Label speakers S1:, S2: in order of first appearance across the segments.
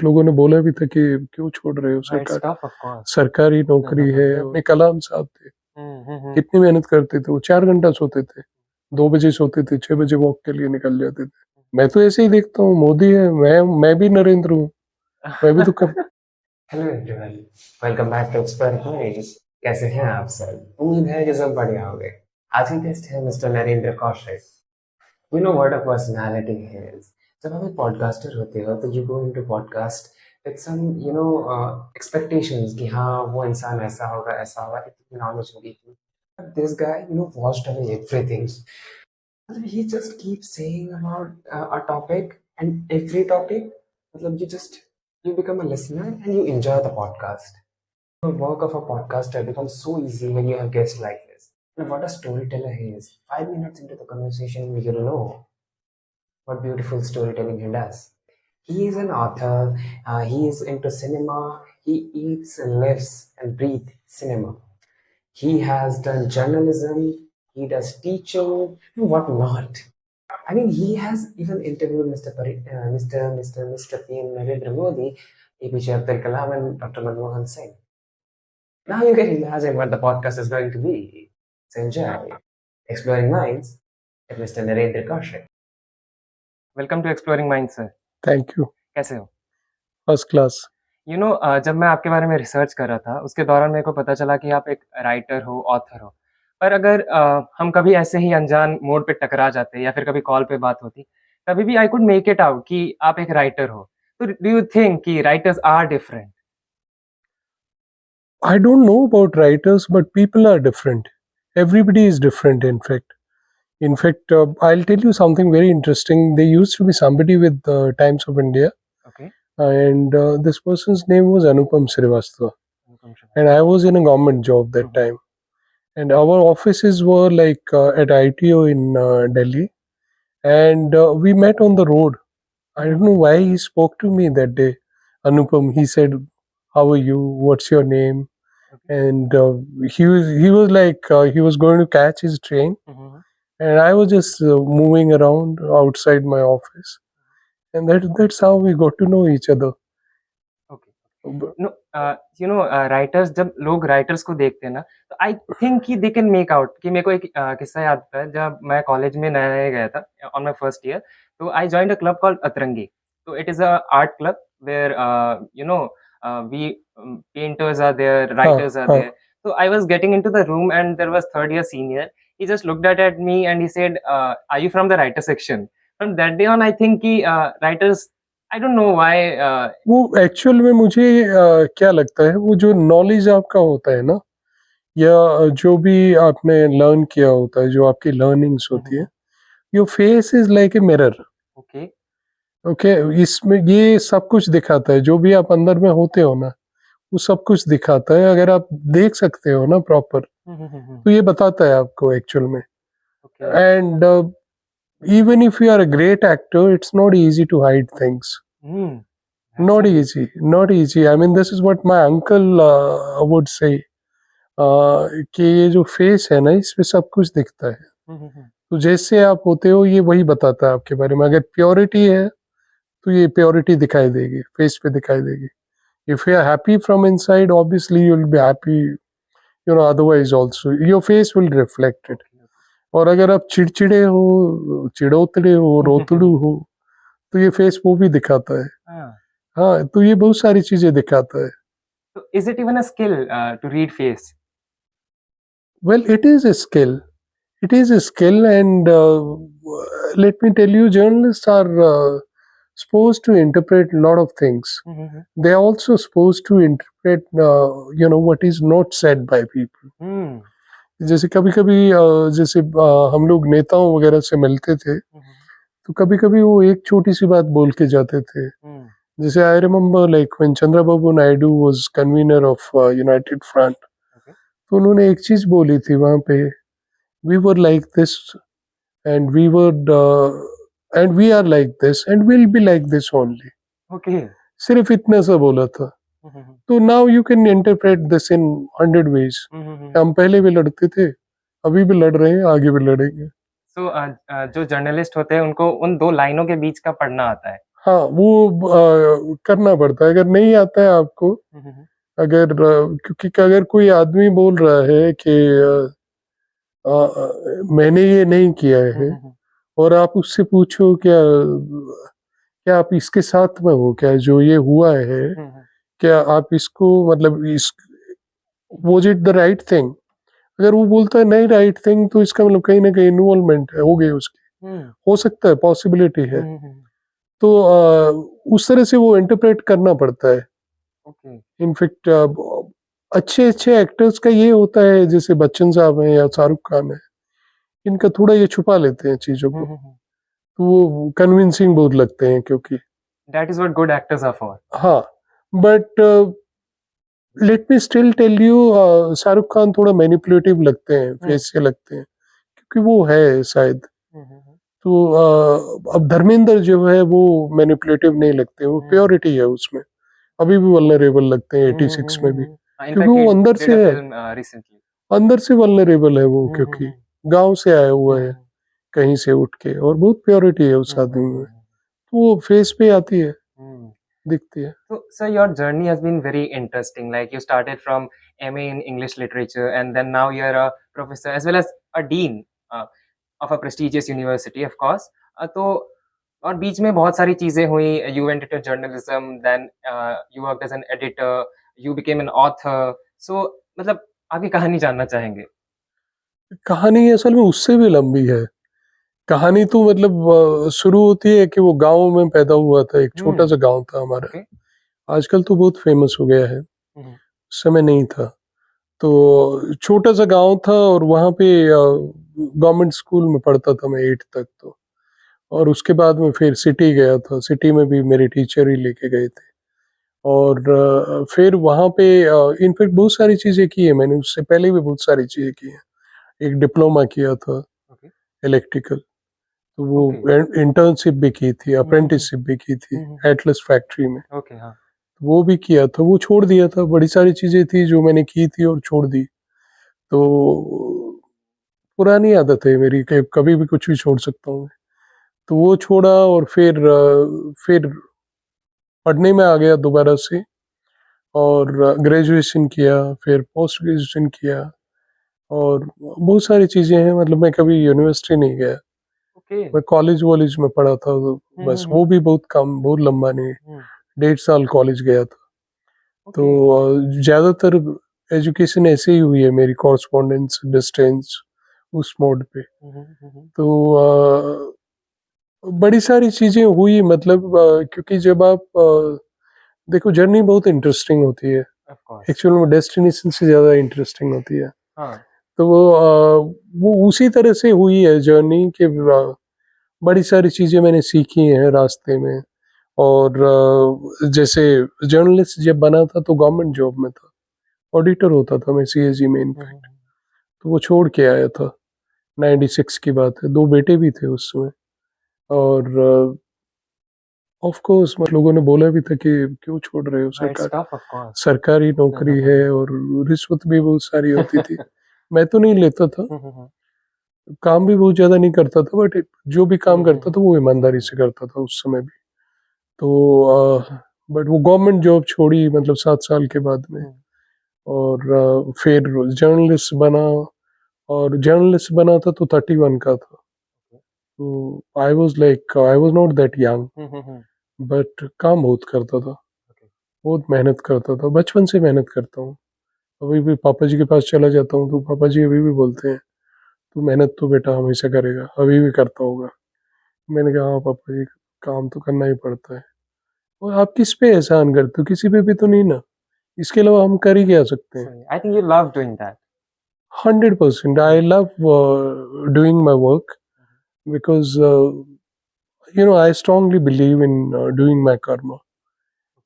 S1: लोगों ने बोला भी था कि क्यों छोड़ रहे हो
S2: हाँ, it's
S1: सरकार,
S2: tough, of course.
S1: सरकारी नौकरी है। अपने कलाम साहब थे, कितनी मेहनत करते थे वो, 4 घंटा सोते थे, 2 बजे सोते थे, 6 बजे वॉक के लिए निकल जाते थे। मैं तो ऐसे ही देखता हूँ, मोदी है, मैं भी नरेंद्र हूँ, मैं भी तो कर
S2: hello everyone, welcome back to experiments. कैसे हैं आप सब? उम्मीद है कि सब बढ़िया होंगे। आज की गेस्ट है mister Narendra Kaushik. We know what a personality is. जब हम एक पॉडकास्टर होते हो तो you go into podcast with some expectations कि हाँ वो इंसान ऐसा होगा इतनी नॉलेज होगी। But this guy watched away everything. मतलब he just keeps saying about a topic, and every topic, मतलब you become a listener and you enjoy the podcast. The work of a podcaster becomes so easy when you have guests like this. And what a storyteller he is. 5 minutes into the conversation, you know what beautiful storytelling he does. He is an author. He is into cinema. He eats and lives and breathes cinema. He has done journalism. He does teaching and whatnot. I mean, he has even interviewed Mr. PM Narendra Modi, APJ Abdul Kalam, and Dr. Manmohan Singh. Now you can imagine what the podcast is going to be. So enjoy Exploring Minds with Mr. Narendra Kaushik. Welcome to Exploring Minds, sir.
S1: Thank you,
S2: कैसे हो?
S1: First class.
S2: जब मैं आपके बारे में research कर रहा था, उसके दौरान मेरे को पता चला कि आप एक राइटर हो, ऑथर हो। पर अगर हम कभी ऐसे ही अनजान मोड़ पे टकरा जाते या फिर कभी कॉल पे बात होती, तभी भी I could make it out कि आप एक राइटर हो। तो डू यू थिंक कि writers are different?
S1: I don't know about writers, but people are different. Everybody is different, in fact. I'll tell you something very interesting. There used to be somebody with the Times of India,
S2: Okay.
S1: and this person's name was Anupam Srivastava. And I was in a government job that time. And our offices were like at ITO in Delhi. And we met on the road. I don't know why he spoke to me that day. Anupam, he said, "How are you? What's your name?" And he was like he was going to catch his train, and I was just moving around outside my office, and that's how we got to know each other.
S2: Okay. No writers, जब लोग writers को देखते हैं ना, तो I think कि they can make out. कि मेरे को एक किस्सा याद आता है। जब मैं कॉलेज में नया गया था ऑन माय फर्स्ट ईयर, तो I joined a club called Atrangi. तो it is a art club where we painters are there,
S1: हाँ
S2: राइटर्स आर
S1: हाँ।
S2: There. So I was getting into the room and there was third year senior. He just looked at me and he said, "Are you from the writer section?" From that day on, I think कि writers, I don't know why.
S1: वो actual में मुझे क्या लगता है, वो जो knowledge आपका होता है ना, या जो भी आपने लर्न किया होता है, जो आपकी लर्निंग्स होती है, your face is like a mirror.
S2: Okay.
S1: Okay, इसमें ये सब कुछ दिखाता है, जो भी आप अंदर में होते हो ना, वो सब कुछ दिखाता है। अगर आप देख सकते हो ना प्रॉपर, तो ये बताता है आपको एक्चुअल में।
S2: Okay.
S1: And even if you are a great actor, it's not easy to hide things. Not easy, not easy. I mean, this is what my uncle would say. कि ये जो फेस है ना, इसमें सब कुछ दिखता है। तो जैसे आप होते हो, ये वही बताता है आपके बारे में। अगर प्योरिटी है, तो ये प्योरिटी दिखाई देगी, फेस पे दिखाई देगी। If you are happy from inside, obviously you will be happy, otherwise also your face will reflect it. और अगर आप चिड़चिड़े हो, चिड़ोतड़े हो, रोतड़ू हो, तो ये फेस वो भी दिखाता है। हाँ, तो ये बहुत सारी चीजें दिखाता है।
S2: So is it even a skill to read face?
S1: Well, it is a skill. It is a skill, and let me tell you, journalists are supposed to interpret a lot of things. They are also supposed to interpret, what is not said by people. जैसे कभी-कभी जैसे हम लोग नेताओं वगैरह से मिलते थे, तो कभी-कभी वो एक छोटी-सी बात बोल के जाते थे। जैसे I remember like when Chandrababu Naidu was convenor of United Front, तो उन्होंने एक चीज बोली थी वहां पे, we were like this and we are like this and will be like this only.
S2: Okay.
S1: सिर्फ इतना सा बोला था। तो now you can interpret this in 100 ways. हम पहले भी लड़ते थे, अभी भी लड़ रहे हैं, आगे भी लड़ेंगे।
S2: सो जो जर्नलिस्ट होते हैं उनको उन दो लाइनों के बीच का पढ़ना आता है।
S1: हाँ, वो करना पड़ता है। अगर नहीं आता है आपको, अगर क्योंकि अगर कोई आदमी बोल रहा है कि मैंने ये नहीं किया है, और आप उससे पूछो क्या क्या आप इसके साथ में हो क्या, जो ये हुआ है, क्या आप इसको मतलब इस was it the right thing? अगर वो बोलता है नहीं राइट थिंग, तो इसका मतलब कहीं ना कहीं इन्वॉल्वमेंट है, हो गई उसकी, हो सकता है, पॉसिबिलिटी है। तो उस तरह से वो इंटरप्रेट करना पड़ता है।
S2: ओके।
S1: इनफैक्ट अच्छे अच्छे एक्टर्स का ये होता है, जैसे बच्चन साहब हैं या शाहरुख खान है, इनका थोड़ा ये छुपा लेते हैं चीजों को, तो वो कन्विंसिंग बहुत लगते हैं, क्योंकि
S2: that is what good actors are for.
S1: हाँ, but let me still tell you, Shahrukh Khan थोड़ा मैनिपुलेटिव लगते हैं, फेस से लगते हैं, क्योंकि वो है शायद। तो अब धर्मेंद्र जो है वो मैनिपुलेटिव नहीं लगते, वो प्योरिटी है उसमें, अभी भी वल्नरेबल लगते हैं 86 में भी, क्योंकि वो अंदर से है,
S2: रिसेंटली।
S1: अंदर से वल्नरेबल है वो, क्योंकि गांव से आया हुआ है कहीं से उठ के, और बहुत प्योरिटी है उस आदमी में, तो वो फेस पे आती है, दिखती है।
S2: So, sir, your journey has been very interesting. Like you started from MA in English literature, and then now you're a professor as well as a dean of a prestigious university, of course. तो और बीच में बहुत सारी चीजें हुई. You went into journalism, then you worked as an editor. You became an author. So मतलब आपकी कहानी जानना चाहेंगे.
S1: कहानी असल में उससे भी लंबी है। कहानी तो मतलब शुरू होती है कि वो गांव में पैदा हुआ था, एक छोटा सा गांव था हमारा।
S2: Okay.
S1: आजकल तो बहुत फेमस हो गया है, उस समय नहीं था। तो छोटा सा गांव था, और वहाँ पे गवर्नमेंट स्कूल में पढ़ता था मैं 8 तक तो, और उसके बाद में फिर सिटी गया था। सिटी में भी मेरे टीचर ही लेके गए थे, और फिर वहाँ पे इनफैक्ट बहुत सारी चीज़ें की है मैंने, उससे पहले भी बहुत सारी चीज़ें की हैं। एक डिप्लोमा किया था
S2: Okay.
S1: इलेक्ट्रिकल, तो वो
S2: Okay.
S1: इंटर्नशिप भी की थी, अप्रेंटिसशिप भी की थी एटलस फैक्ट्री में,
S2: Okay. हाँ.
S1: वो भी किया था। वो छोड़ दिया था, बड़ी सारी चीज़ें थी जो मैंने की थी और छोड़ दी। तो पुरानी आदत है मेरी कि कभी भी कुछ भी छोड़ सकता हूँ मैं। तो वो छोड़ा, और फिर पढ़ने में आ गया दोबारा से, और ग्रेजुएशन किया, फिर पोस्ट ग्रेजुएशन किया, और बहुत सारी चीज़ें हैं। मतलब मैं कभी यूनिवर्सिटी नहीं गया,
S2: Okay.
S1: मैं कॉलेज वॉलेज में पढ़ा था, तो बस वो भी बहुत कम, बहुत लंबा नहीं, 1.5 साल कॉलेज गया था। तो ज़्यादातर एजुकेशन ऐसे ही हुई है मेरी, कॉरस्पॉन्डेंस डिस्टेंस उस मोड पे। तो बड़ी सारी चीज़ें हुई, मतलब क्योंकि जब आप देखो, जर्नी बहुत इंटरेस्टिंग होती है,
S2: Of course.
S1: एक्चुअल में डेस्टिनेशन से ज़्यादा इंटरेस्टिंग होती है।
S2: हाँ.
S1: तो वो उसी तरह से हुई है जर्नी कि बड़ी सारी चीज़ें मैंने सीखी हैं रास्ते में। और जैसे जर्नलिस्ट जब बना था तो गवर्नमेंट जॉब में था, ऑडिटर होता था मैं सीएजी में इनफैक्ट। तो वो छोड़ के आया था, 96 की बात है, 2 बेटे भी थे उस समय। और ऑफ कोर्स लोगों ने बोला भी था कि क्यों छोड़ रहे हो,
S2: It's tough, of course.
S1: सरकारी नौकरी है, और रिश्वत भी बहुत सारी होती थी। मैं तो नहीं लेता था, काम भी बहुत ज़्यादा नहीं करता था, बट जो भी काम करता था वो ईमानदारी से करता था उस समय भी। तो बट वो गवर्नमेंट जॉब छोड़ी, मतलब 7 साल के बाद में, और फिर जर्नलिस्ट बना। और जर्नलिस्ट बना था तो 31 का था, तो I was not that young, but काम बहुत करता था, बहुत मेहनत करता था, बचपन से मेहनत करता हूँ। अभी भी पापा जी के पास चला जाता हूँ तो पापा जी अभी भी बोलते हैं, तू मेहनत तो बेटा हमेशा करेगा, अभी भी करता होगा। मैंने कहा हाँ पापा जी, काम तो करना ही पड़ता है। और आप किस पे एहसान करते हो, किसी पे भी तो नहीं ना, इसके अलावा हम कर ही क्या सकते हैं।
S2: I think you love doing that.
S1: 100% I love doing my work, because I strongly believe in doing my karma.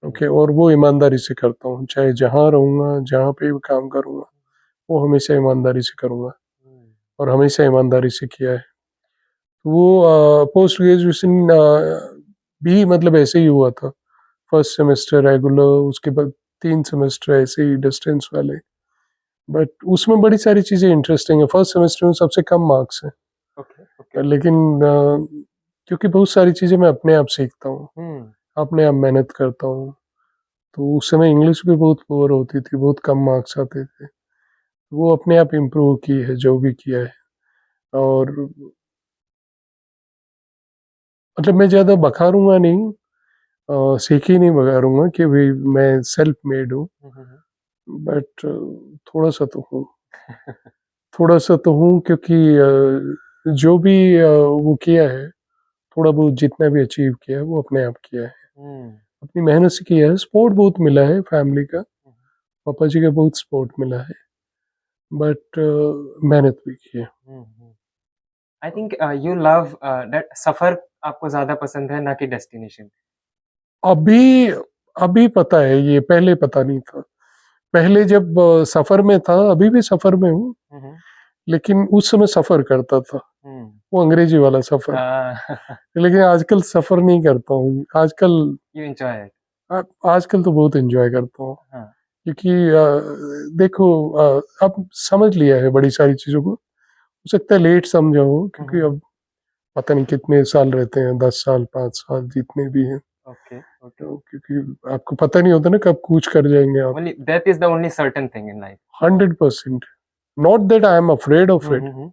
S1: Okay, और वो ईमानदारी से करता हूँ, चाहे जहाँ रहूँगा, जहाँ पे भी काम करूँगा, वो हमेशा ईमानदारी से करूँगा, और हमेशा ईमानदारी से किया है। वो पोस्ट ग्रेजुएशन भी मतलब ऐसे ही हुआ था, फर्स्ट सेमेस्टर रेगुलर, उसके बाद 3 सेमेस्टर ऐसे ही डिस्टेंस वाले। बट उसमें बड़ी सारी चीज़ें इंटरेस्टिंग है। फर्स्ट सेमेस्टर में सबसे कम मार्क्स हैं,
S2: Okay.
S1: लेकिन क्योंकि बहुत सारी चीज़ें मैं अपने आप सीखता हूँ,
S2: हम्म।
S1: अपने आप मेहनत करता हूँ। तो उस समय इंग्लिश भी बहुत पुअर होती थी, बहुत कम मार्क्स आते थे। वो अपने आप इम्प्रूव की है जो भी किया है। और मतलब मैं ज़्यादा बखारूंगा नहीं, सीख ही नहीं बखारूंगा कि भाई मैं सेल्फ मेड हूँ, बट थोड़ा सा तो हूँ। थोड़ा सा तो हूँ क्योंकि जो भी वो किया है, थोड़ा बहुत जितना भी अचीव किया है वो अपने आप किया है,
S2: हम्म।
S1: अपनी मेहनत से किया है। सपोर्ट बहुत मिला है फैमिली का, पापा जी का बहुत सपोर्ट मिला है, बट मेहनत भी की है।
S2: I think you love that सफर आपको ज्यादा पसंद है ना कि डेस्टिनेशन।
S1: अभी अभी पता है, ये पहले पता नहीं था। पहले जब सफर में था, अभी भी सफर में हूँ, लेकिन उस समय सफर करता था, वो अंग्रेजी वाला सफर। लेकिन आजकल सफर नहीं करता हूँ आजकल।
S2: You enjoy it.
S1: आजकल तो बहुत एंजॉय करता हूँ,
S2: हाँ।
S1: क्योंकि देखो, अब समझ लिया है बड़ी सारी चीजों को। हो सकता है लेट समझा हो, क्योंकि अब पता नहीं कितने साल रहते हैं, 10 साल 5 साल जितने भी हैं।
S2: Okay okay.
S1: तो क्योंकि आपको पता नहीं होता ना कब कूच कर जाएंगे आप।
S2: Only death is the only certain thing in life.
S1: 100%। Not that I am afraid of it,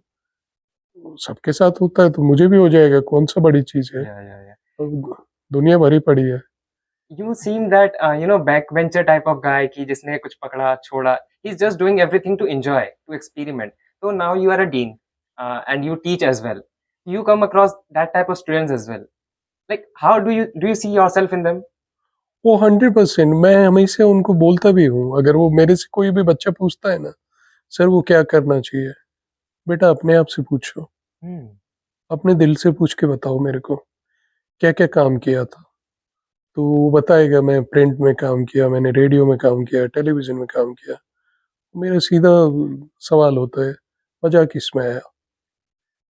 S1: सबके साथ होता है तो मुझे भी हो जाएगा, कौन सा बड़ी चीज है।
S2: या
S1: अब दुनिया भरी पड़ी है।
S2: you seem that backbencher type of guy कि जिसने कुछ पकड़ा छोड़ा, he's just doing everything to enjoy, to experiment. So now you are a dean, and you teach as well. You come across that type of students as well. Like how do you see yourself in them?
S1: वो 100%, मैं हमेशा उनको बोलता भी हूँ। अगर वो मेरे से कोई भी बच्चा पूछता है ना, सर वो क्या करना चाहिए, बेटा अपने आप से पूछो,
S2: Hmm.
S1: अपने दिल से पूछ के बताओ मेरे को क्या क्या काम किया था। तो वो बताएगा, मैं प्रिंट में काम किया, मैंने रेडियो में काम किया, टेलीविजन में काम किया। मेरा सीधा सवाल होता है, मजा किस में आया?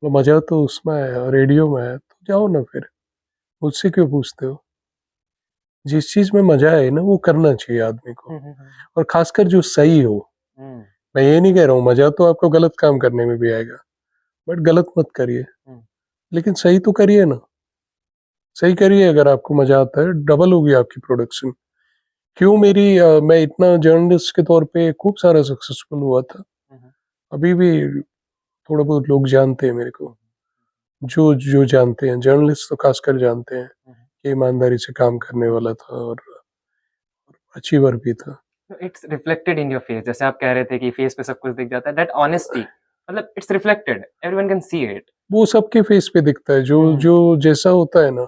S1: वो मजा तो उसमें आया, रेडियो में आया, तो जाओ ना फिर, मुझसे क्यों पूछते हो? जिस चीज में मजा आए ना वो करना चाहिए आदमी को, और खासकर जो सही हो।
S2: Hmm.
S1: मैं ये नहीं कह रहा हूँ मजा तो आपको गलत काम करने में भी आएगा, बट गलत मत करिए,
S2: Hmm.
S1: लेकिन सही तो करिए ना। सही करिए, अगर आपको मजा आता है डबल होगी आपकी प्रोडक्शन। क्यों मेरी मैं इतना जर्नलिस्ट के तौर पे खूब सारा सक्सेसफुल हुआ था। अभी भी थोड़ा बहुत लोग जानते हैं मेरे को, जो जो जानते हैं, जर्नलिस्ट तो खासकर जानते हैं कि ईमानदारी से काम करने वाला था और अचीवर भी था।
S2: It's reflected in your face, जैसे आप कह रहे थे कि फेस पे सब कुछ दिख जाता है, दैट ऑनेस्टी मतलब it's reflected, everyone can see it.
S1: वो सबके फेस पे दिखता है, जो जो जैसा होता है ना।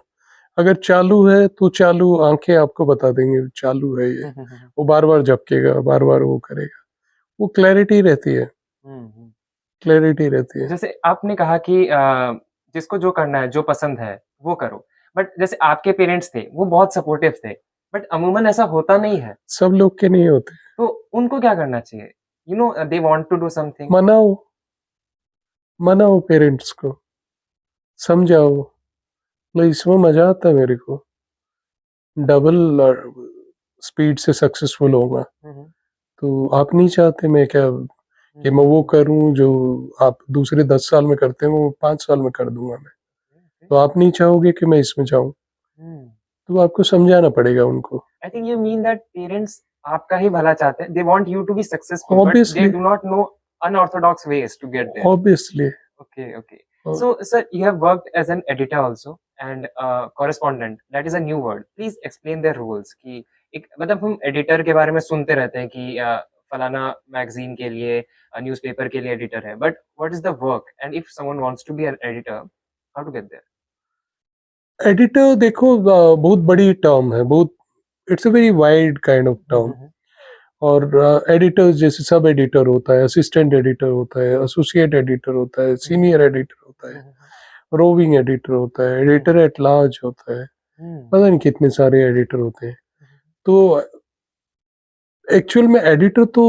S1: अगर चालू है तो चालू आंखें आपको बता देंगे चालू है ये। वो बार बार झपकेगा, बार बार वो करेगा, वो क्लैरिटी रहती है, क्लैरिटी रहती है।
S2: जैसे आपने कहा कि जिसको जो करना है, जो पसंद है, वो करो। बट जैसे आपके पेरेंट्स थे, वो बहुत सपोर्टिव थे, बट अमूमन ऐसा होता नहीं है,
S1: सब लोग के नहीं होते।
S2: तो उनको क्या करना चाहिए? They want to do something.
S1: मनाओ, मनाओ पेरेंट्स को, समझाओ, मतलब इसमें मजा आता है मेरे को। डबल स्पीड से सक्सेसफुल होगा, तो आप नहीं चाहते मैं क्या, कि मैं वो करूं जो आप दूसरे 10 साल में करते हैं वो 5 साल में कर दूंगा मैं। तो आप नहीं चाहोगे कि मैं इसमें जाऊं, तो आपको समझाना पड़ेगा उनको।
S2: I think you mean that parents आपका ही भला चाहते हैं, they want you to be successful, but they
S1: obviously,
S2: do not know unorthodox ways to get there.
S1: Obviously.
S2: Okay, okay. So, sir, you have worked as an editor also and correspondent. That is a new word. Please explain their roles. कि एक मतलब हम editor के बारे में सुनते रहते हैं कि फलाना मैगजीन के लिए, न्यूज़पेपर के लिए एडिटर है. But what is the work? And if someone wants to be an editor, how to get there?
S1: Editor देखो, बहुत बड़ी टर्म है, बहुत, it's a very wide kind of term. और एडिटर्स जैसे सब एडिटर होता है, असिस्टेंट एडिटर होता है, एसोसिएट एडिटर होता है, सीनियर एडिटर होता है, रोविंग एडिटर होता है, एडिटर एट लार्ज होता है, पता नहीं कितने सारे एडिटर होते हैं। तो एक्चुअल में एडिटर तो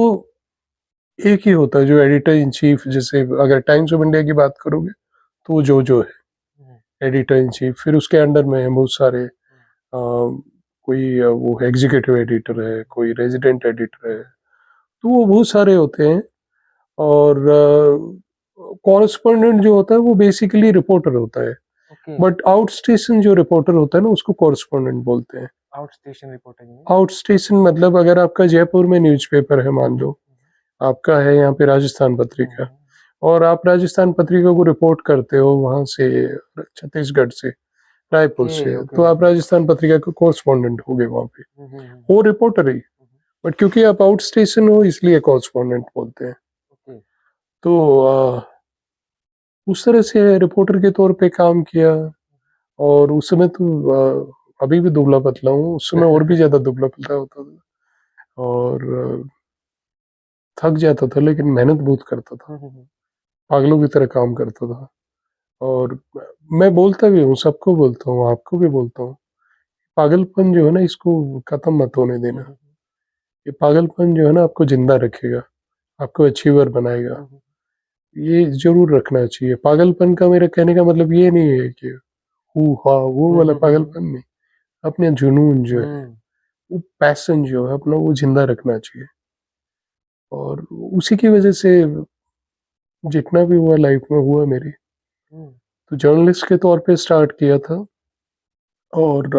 S1: एक ही होता है, जो एडिटर इन चीफ। जैसे अगर टाइम्स ऑफ इंडिया की बात करोगे तो वो जो है एडिटर इन चीफ, फिर उसके अंडर में है बहुत सारे, कोई वो एग्जीक्यूटिव एडिटर है, कोई रेजिडेंट एडिटर है, तो वो बहुत सारे होते हैं। और कॉरेस्पॉन्डेंट जो होता है वो बेसिकली रिपोर्टर होता है,
S3: ओके,
S1: बट आउट स्टेशन जो रिपोर्टर होता है ना उसको कॉरेस्पॉन्डेंट बोलते हैं।
S3: आउट स्टेशन रिपोर्टिंग में।
S1: आउट स्टेशन मतलब अगर आपका जयपुर में न्यूज़पेपर है, मान लो आपका है यहाँ पे राजस्थान पत्रिका, और आप राजस्थान पत्रिका को रिपोर्ट करते हो वहां से, छत्तीसगढ़ से, रायपुर
S3: ओके,
S1: से,
S3: ओके।
S1: तो आप राजस्थान पत्रिका के कॉरेस्पॉन्डेंट हो गए वहाँ पे, वो रिपोर्टर ही। बट क्योंकि आप आउट स्टेशन हो इसलिए कॉरेस्पॉन्डेंट बोलते हैं।
S3: ओके।
S1: तो उस तरह से रिपोर्टर के तौर पे काम किया। और उस समय तो अभी भी दुबला पतला हूँ, उस समय और भी ज्यादा दुबला पतला होता था, और थक जाता था, लेकिन मेहनत बहुत करता था, पागलों की तरह काम करता था। और मैं बोलता भी हूँ, सबको बोलता हूँ, आपको भी बोलता हूँ, पागलपन जो है ना इसको खत्म मत होने देना। ये पागलपन जो है ना आपको जिंदा रखेगा, आपको अचीवर बनाएगा, ये जरूर रखना चाहिए। पागलपन का मेरा कहने का मतलब ये नहीं है कि हू हा वो वाला पागलपन नहीं, अपने जुनून जो है, वो पैशन जो है अपना, वो जिंदा रखना चाहिए। और उसी की वजह से जितना भी हुआ लाइफ में हुआ मेरी। तो जर्नलिस्ट के तौर पे स्टार्ट किया था, और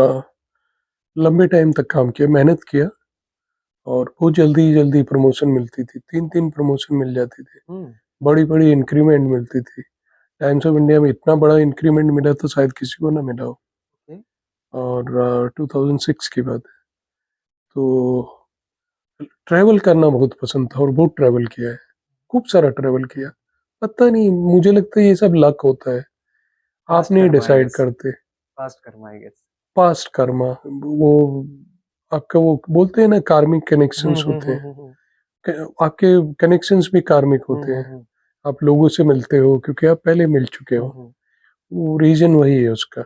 S1: लंबे टाइम तक काम किया, मेहनत किया, और बहुत जल्दी जल्दी प्रमोशन मिलती थी, 3 3 प्रमोशन मिल जाती थी, बड़ी बड़ी इंक्रीमेंट मिलती थी। टाइम्स ऑफ इंडिया में इतना बड़ा इंक्रीमेंट मिला तो शायद किसी को ना मिला हो। और 2006 की बात है। तो ट्रैवल करना बहुत पसंद था, और बहुत ट्रैवल किया है, खूब सारा ट्रैवल किया। पता नहीं, मुझे लगता है ये सब लक होता है, आप नहीं डिसाइड करते।
S3: Past karma I guess.
S1: Past karma, वो आपका वो बोलते हैं ना, कार्मिक कनेक्शंस होते हैं, आपके कनेक्शंस भी कार्मिक होते हैं। आप लोगों से मिलते हो क्योंकि आप पहले मिल चुके हो, वो रीजन वही है उसका।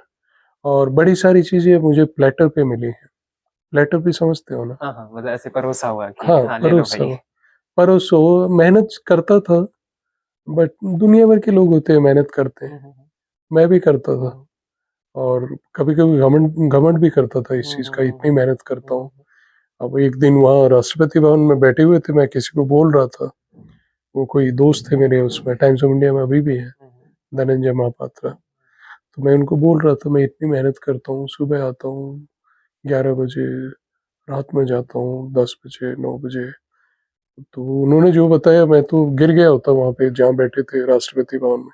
S1: और बड़ी सारी चीजें मुझे प्लेटर पे मिली हैं। प्लेटर भी समझते हो ना?
S3: हाँ, हाँ, मतलब ऐसे परोसा हुआ कि
S1: हाँ,
S3: हाँ, ले लो
S1: परोसा
S3: भाई।
S1: हो, परोसो। मेहनत करता था, बट दुनिया भर के लोग होते हैं मेहनत करते हैं, मैं भी करता था। और कभी कभी घमंड घमंड भी करता था इस चीज का, इतनी मेहनत करता हूँ। अब एक दिन वहाँ राष्ट्रपति भवन में बैठे हुए थे, मैं किसी को बोल रहा था, वो कोई दोस्त थे मेरे, उसमें टाइम्स ऑफ इंडिया में अभी भी है, धनंजय महापात्रा। तो मैं उनको बोल रहा था, मैं इतनी मेहनत करता हूँ, सुबह आता हूँ 11 बजे, रात में जाता हूँ 10 बजे 9 बजे। तो उन्होंने जो बताया, मैं तो गिर गया होता वहाँ पे जहाँ बैठे थे राष्ट्रपति भवन में।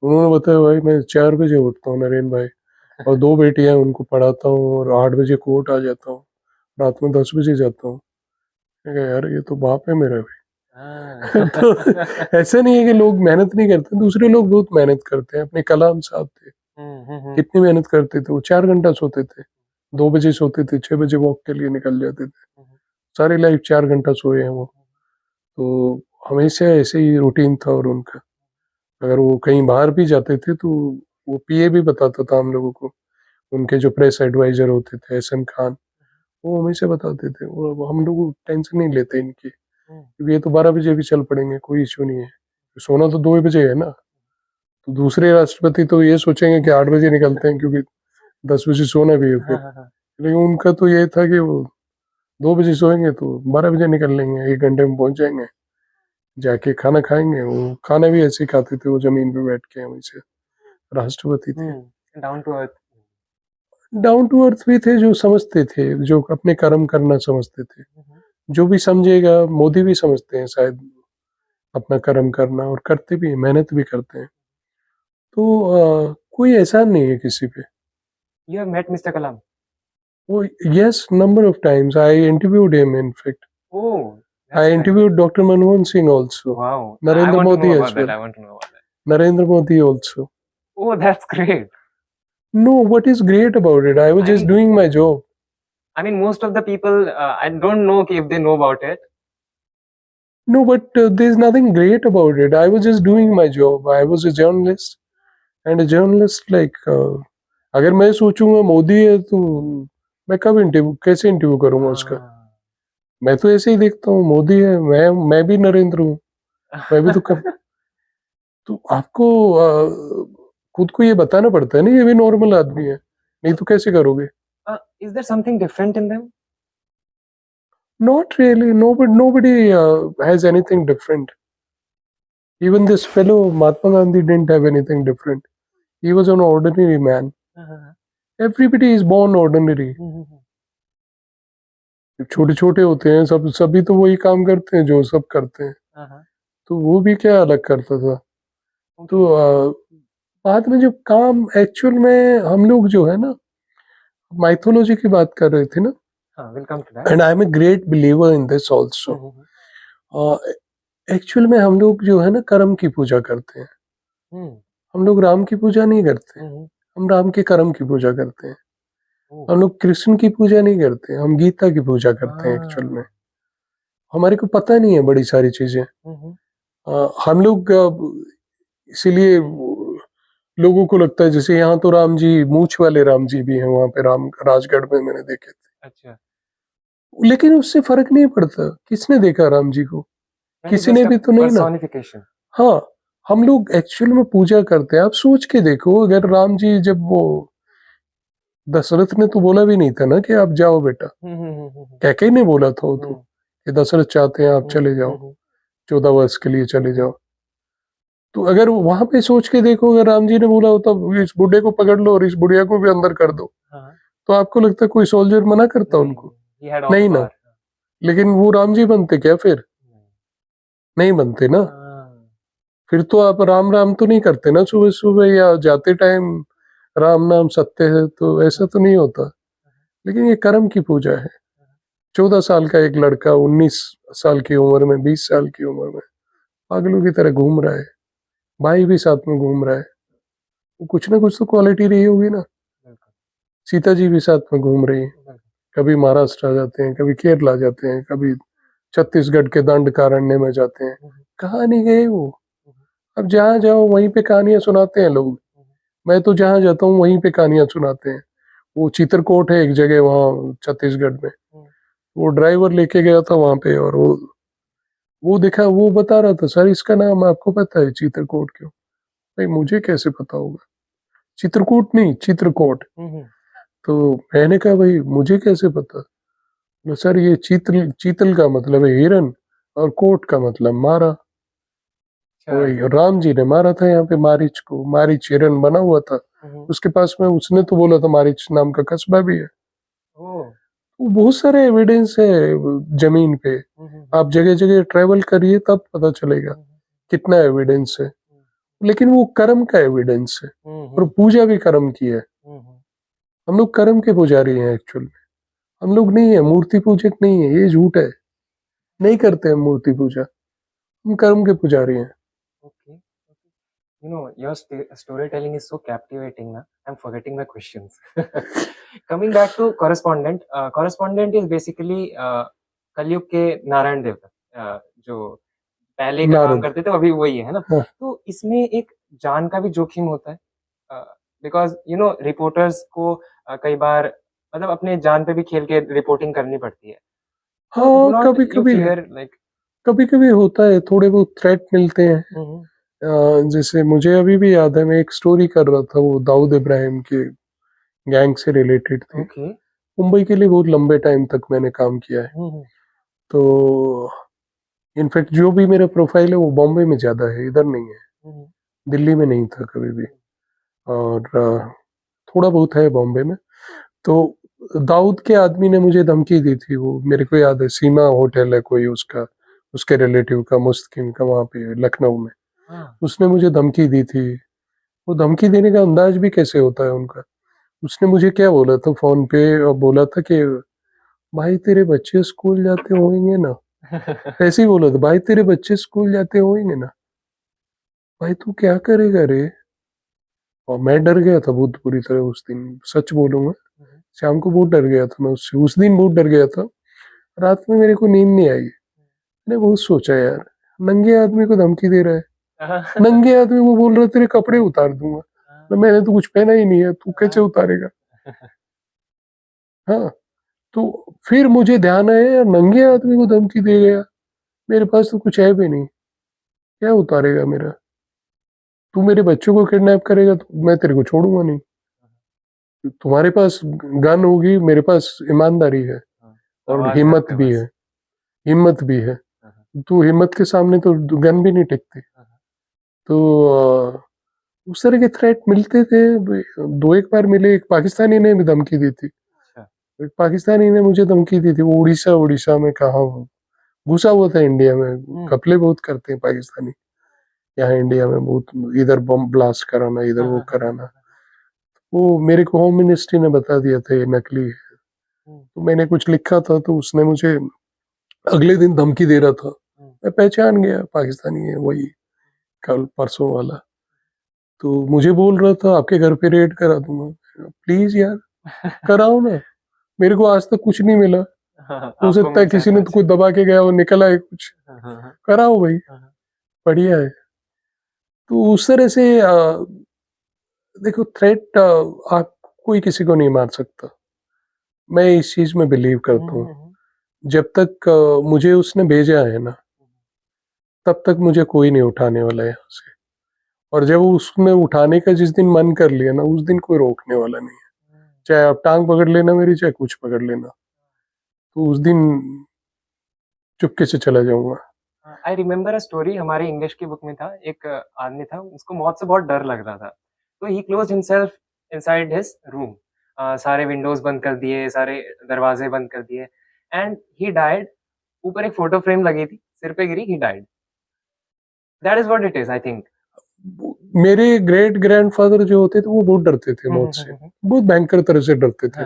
S1: उन्होंने बताया, भाई मैं 4 बजे उठता हूँ नरेन भाई, और 2 बेटियां हैं उनको पढ़ाता हूँ, और 8 बजे कोर्ट आ जाता हूँ, रात में 10 बजे जाता हूँ। मैं कहा, यार ये तो बाप है मेरा भी। तो ऐसा नहीं है कि लोग मेहनत नहीं करते, दूसरे लोग बहुत मेहनत करते हैं। अपने कलाम साहब थे, कितनी मेहनत करते थे वो, 4 घंटा सोते थे, 2 बजे सोते थे, 6 बजे वॉक के लिए निकल जाते थे, सारी लाइफ 4 घंटा सोए हैं वो। तो हमेशा ऐसे ही रूटीन था। और उनका, अगर वो कहीं बाहर भी जाते थे तो वो पीए भी बताता था हम लोगों को, उनके जो प्रेस एडवाइजर होते थे एसएम खान, वो हमेशा बताते थे, वो हम लोग टेंशन नहीं लेते इनकी, क्योंकि ये तो 12 बजे भी चल पड़ेंगे, कोई इशू नहीं है, सोना तो 2 बजे है ना। तो दूसरे राष्ट्रपति तो ये सोचेंगे कि 8 बजे निकलते हैं क्योंकि 10 बजे सोना भी है फिर। लेकिन उनका तो ये था कि वो 2 बजे सोएंगे तो 12 बजे निकल लेंगे, 1 घंटे में पहुंच जाएंगे, जाके खाना खाएंगे। वो खाना भी ऐसे ही खाते थे, वो जमीन पे बैठ के, वैसे राष्ट्रपति थे।
S3: Down to earth.
S1: Down to earth भी थे, जो समझते थे, जो अपने कर्म करना समझते थे। जो भी समझेगा, मोदी भी समझते हैं शायद अपना कर्म करना, और करते भी हैं, मेहनत भी करते हैं। तो कोई एहसान नहीं है किसी पे।
S3: You have met Mr. Kalam?
S1: वो, yes, number of times I interviewed him, in fact
S3: Oh,
S1: I
S3: that's nice.
S1: interviewed Dr. Manmohan Singh also,
S3: Wow. I
S1: Narendra
S3: want to know
S1: Modi as
S3: about that.
S1: well,
S3: I want to know about that.
S1: Narendra Modi also.
S3: Oh, that's great.
S1: No, what is great about it? I was
S3: I
S1: just
S3: mean-
S1: doing my job.
S3: I mean, most of the people, I don't know if they know about it.
S1: No, but there's nothing great about it. I was just doing my job. I was a journalist, and a journalist like अगर मैं सोचूंगा मोदी है तो मैं कब interview, कैसे interview करूंगा उसका? मैं तो ऐसे ही देखता हूँ, मोदी है, मैं भी नरेंद्र हूँ, मैं भी तो कब। तो आपको खुद को ये बताना पड़ता है ना, ये भी नॉर्मल आदमी है, नहीं तो कैसे करोगे?
S3: Is there something different in them?
S1: Not really. Nobody has anything different. Even this fellow Mahatma Gandhi didn't have anything different. He was an ordinary man. Everybody is born ordinary. छोटे छोटे होते हैं सब, सभी तो वही काम करते हैं जो सब करते हैं, तो वो भी क्या अलग करता था। तो बाद में जो काम एक्चुअल में हम लोग जो है ना, माइथोलॉजी की बात कर रहे थे ना,
S3: welcome to that.
S1: And I am a great believer in this also. Actual में हम लोग जो है ना कर्म की पूजा करते हैं। हम लोग राम की पूजा नहीं करते, हम राम के कर्म की पूजा करते हैं। हम लोग कृष्ण की पूजा नहीं करते, हम गीता की पूजा करते हैं एक्चुअल में। हमारे को पता नहीं है बड़ी सारी चीजें। हम लोग इसीलिए लोगों को लगता है जैसे यहाँ तो राम जी, मूछ वाले राम जी भी हैं वहां पे, राम राजगढ़ में मैंने देखे थे।
S3: अच्छा,
S1: लेकिन उससे फर्क नहीं पड़ता किसने देखा राम जी को, किसी ने भी तो नहीं ना।
S3: पर्सोनिफिकेशन।
S1: हाँ, हम लोग एक्चुअल में पूजा करते हैं। आप सोच के देखो, अगर राम जी जब वो दशरथ ने तो बोला भी नहीं था ना कि आप जाओ बेटा, कैकेयी ने बोला था वो तो कि दशरथ चाहते हैं आप चले जाओ, 14 वर्ष के लिए चले जाओ। तो अगर वहां पे सोच के देखो, अगर राम जी ने बोला होता इस बुढ़े को पकड़ लो और इस बुढ़िया को भी अंदर कर दो, तो आपको लगता है कोई सोल्जर मना करता उनको? नहीं ना। लेकिन वो राम जी बनते क्या फिर? नहीं बनते ना। फिर तो आप राम राम तो नहीं करते ना सुबह सुबह या जाते टाइम राम नाम सत्य है, तो ऐसा तो नहीं होता। लेकिन ये कर्म की पूजा है। 14 साल का एक लड़का 19 साल की उम्र में, 20 साल की उम्र में पागलों की तरह घूम रहा है, भाई भी साथ में घूम रहा है। वो कुछ ना कुछ तो क्वालिटी रही होगी ना। सीता जी भी साथ में घूम रही है, कभी महाराष्ट्र आ जाते हैं, कभी केरला जाते हैं, कभी छत्तीसगढ़ के दंडकारण्य में जाते हैं। कहाँ नहीं गए वो। अब जहाँ जाओ वहीं पे कहानियां सुनाते हैं लोग। मैं तो जहाँ जाता हूँ वहीं पे कहानियां सुनाते हैं। वो चित्रकूट है एक जगह वहाँ छत्तीसगढ़ में, वो ड्राइवर लेके गया था वहां पे, और वो देखा, वो बता रहा था सर इसका नाम आपको पता है चित्रकूट क्यों? भाई मुझे कैसे पता होगा, चित्रकूट नहीं चित्रकूट। तो मैंने कहा भाई मुझे कैसे पता? बोला, सर ये चीतल, चीतल का मतलब है हिरन, और कोट का मतलब मारा। वही और राम जी ने मारा था यहाँ पे मारीच को। मारीच हिरन बना हुआ था उसके पास में, उसने तो बोला था मारीच नाम का कस्बा भी है। वो बहुत सारे एविडेंस है जमीन पे। आप जगह जगह ट्रेवल करिए तब पता चलेगा कितना एविडेंस है। लेकिन वो कर्म का एविडेंस है, और पूजा भी कर्म की है। हम लोग कर्म के पुजारी हैं एक्चुअल में। हम लोग नहीं है मूर्ति पूजक, नहीं है, ये झूठ है। नहीं करते हम मूर्ति पूजा, हम कर्म के पुजारी हैं।
S3: Okay. You know, your storytelling is so captivating. Na? I'm forgetting the questions. Coming back to correspondent, correspondent is basically कलयुग के नारायण देवता, जो पहले का काम
S1: नारद,
S3: करते थे अभी वही है ना।
S1: हाँ।
S3: तो इसमें एक जान का भी जोखिम होता है, बिकॉज यू नो रिपोर्टर्स को कई बार मतलब अपने जान पे भी खेल के रिपोर्टिंग करनी पड़ती है।
S1: हाँ, कभी कभी
S3: लाइक
S1: कभी कभी होता है, थोड़े बहुत थ्रेट मिलते हैं। जैसे मुझे अभी भी याद है, मैं एक स्टोरी कर रहा था, वो दाऊद इब्राहिम के गैंग से रिलेटेड थी।
S3: ओके।
S1: मुंबई के लिए बहुत लंबे टाइम तक मैंने काम किया है। तो इनफैक्ट जो भी मेरा प्रोफाइल है वो बॉम्बे में ज्यादा है, इधर नहीं है। दिल्ली में नहीं था कभी भी, और थोड़ा बहुत है बॉम्बे में। तो दाऊद के आदमी ने मुझे धमकी दी थी, वो मेरे को याद है, सीमा होटल है कोई उसका, उसके रिलेटिव का, मुस्किन का, वहाँ पे लखनऊ में। उसने मुझे धमकी दी थी। वो धमकी देने का अंदाज भी कैसे होता है उनका। उसने मुझे क्या बोला था फोन पे, और बोला था कि भाई तेरे बच्चे स्कूल जाते होंगे ना। ऐसे ही बोला था, भाई तेरे बच्चे स्कूल जाते होंगे ना, भाई तू क्या करेगा रे। और मैं डर गया था बहुत बुरी तरह उस दिन, सच बोलूंगा। शाम को बहुत डर गया था मैं उससे, उस दिन बहुत डर गया था। रात में मेरे को नींद नहीं आई। मैंने बहुत सोचा यार, नंगे आदमी को धमकी दे रहा है, नंगे आदमी को बोल रहा है तेरे कपड़े उतार दूंगा। तो मैंने तो कुछ पहना ही नहीं है, तू कैसे उतारेगा। हाँ, तो फिर मुझे ध्यान आया यार, नंगे आदमी को धमकी दे गया, मेरे पास तो कुछ है भी नहीं, क्या उतारेगा मेरा। तू मेरे बच्चों को किडनैप करेगा तो मैं तेरे को छोड़ूंगा नहीं। तुम्हारे पास गन होगी, मेरे पास ईमानदारी है और हिम्मत भी है, हिम्मत भी है। तू हिम्मत के सामने तो गन भी नहीं टिकती। तो उस तरह के थ्रेट मिलते थे। दो एक बार मिले, एक पाकिस्तानी ने भी धमकी दी थी।
S3: अच्छा।
S1: एक पाकिस्तानी ने मुझे धमकी दी थी, वो उड़ीसा उड़ीसा में कहा, वो घुसा हुआ था इंडिया में, घपले बहुत करते हैं पाकिस्तानी यहाँ इंडिया में, बहुत इधर बम ब्लास्ट कराना, इधर वो कराना। वो मेरे को होम मिनिस्ट्री ने बता दिया था ये नकली है। तो मैंने कुछ लिखा था तो उसने मुझे अगले दिन धमकी दे रहा था। मैं पहचान गया पाकिस्तानी है वही, कल परसों वाला। तो मुझे बोल रहा था आपके घर पे रेड करा दूंगा। प्लीज यार कराओ ना, मेरे को आज तक कुछ नहीं मिला। हो
S3: आपको
S1: सकता है
S3: मिल जाए
S1: किसी
S3: तो
S1: ने तो कोई
S3: अच्छा।
S1: दबा के गया और निकला है कुछ, कराओ भाई, बढ़िया है। तो उस तरह से देखो थ्रेट, आप कोई किसी को नहीं मार सकता। मैं इस चीज में बिलीव करता हूँ। जब तक मुझे उसने भेजा है ना, तब तक मुझे कोई नहीं उठाने वाला है यहाँ से। और जब उसने उठाने का जिस दिन मन कर लिया ना, उस दिन कोई रोकने वाला नहीं है। चाहे आप टांग पकड़ लेना मेरी, चाहे कुछ पकड़ लेना, तो उस दिन चुपके से चला जाऊंगा।
S3: आई रिमेम्बर अ स्टोरी, हमारे इंग्लिश की बुक में था, एक आदमी था, उसको मौत से बहुत डर लग रहा था, तो he closed himself inside his room. सारे विंडोज बंद कर दिए, सारे दरवाजे बंद कर दिए, एंड ही डाइड। ऊपर एक फोटो फ्रेम लगी थी, सिर पे गिरी, he died. That is what it is, I think.
S1: मेरे ग्रेट ग्रैंडफादर जो होते थे वो बहुत डरते थे मौत से, बहुत भयंकर तरह से डरते थे।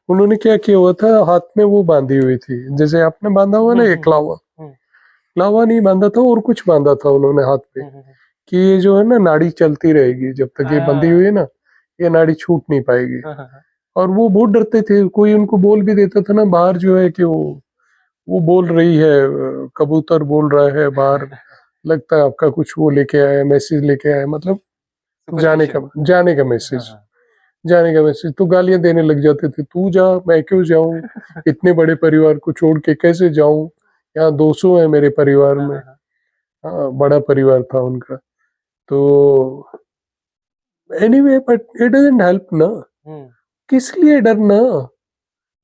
S1: उन्होंने क्या किया हुआ था, हाथ में वो बांधी हुई थी, जैसे आपने बांधा हुआ ना एक लावा, लावा नहीं बांधा था और कुछ बांधा था उन्होंने हाथ पे, कि ये जो है ना नाड़ी चलती रहेगी जब तक ये बंधी हुई है ना, ये नाड़ी छूट नहीं पाएगी। और वो बहुत डरते थे। कोई उनको बोल भी देता था ना बाहर जो है कि वो बोल रही है, कबूतर बोल रहा है बाहर, लगता है आपका कुछ वो लेके आया, मैसेज लेके आया, मतलब जाने का मैसेज, जाने का मैसेज। तो गालियां देने लग जाते थे, तू जा, मैं क्यों जाऊं, इतने बड़े परिवार को छोड़ के कैसे जाऊं, यहाँ 200 है मेरे परिवार में। हाँ, बड़ा परिवार था उनका। तो anyway, but it doesn't help ना। किस लिए डरना,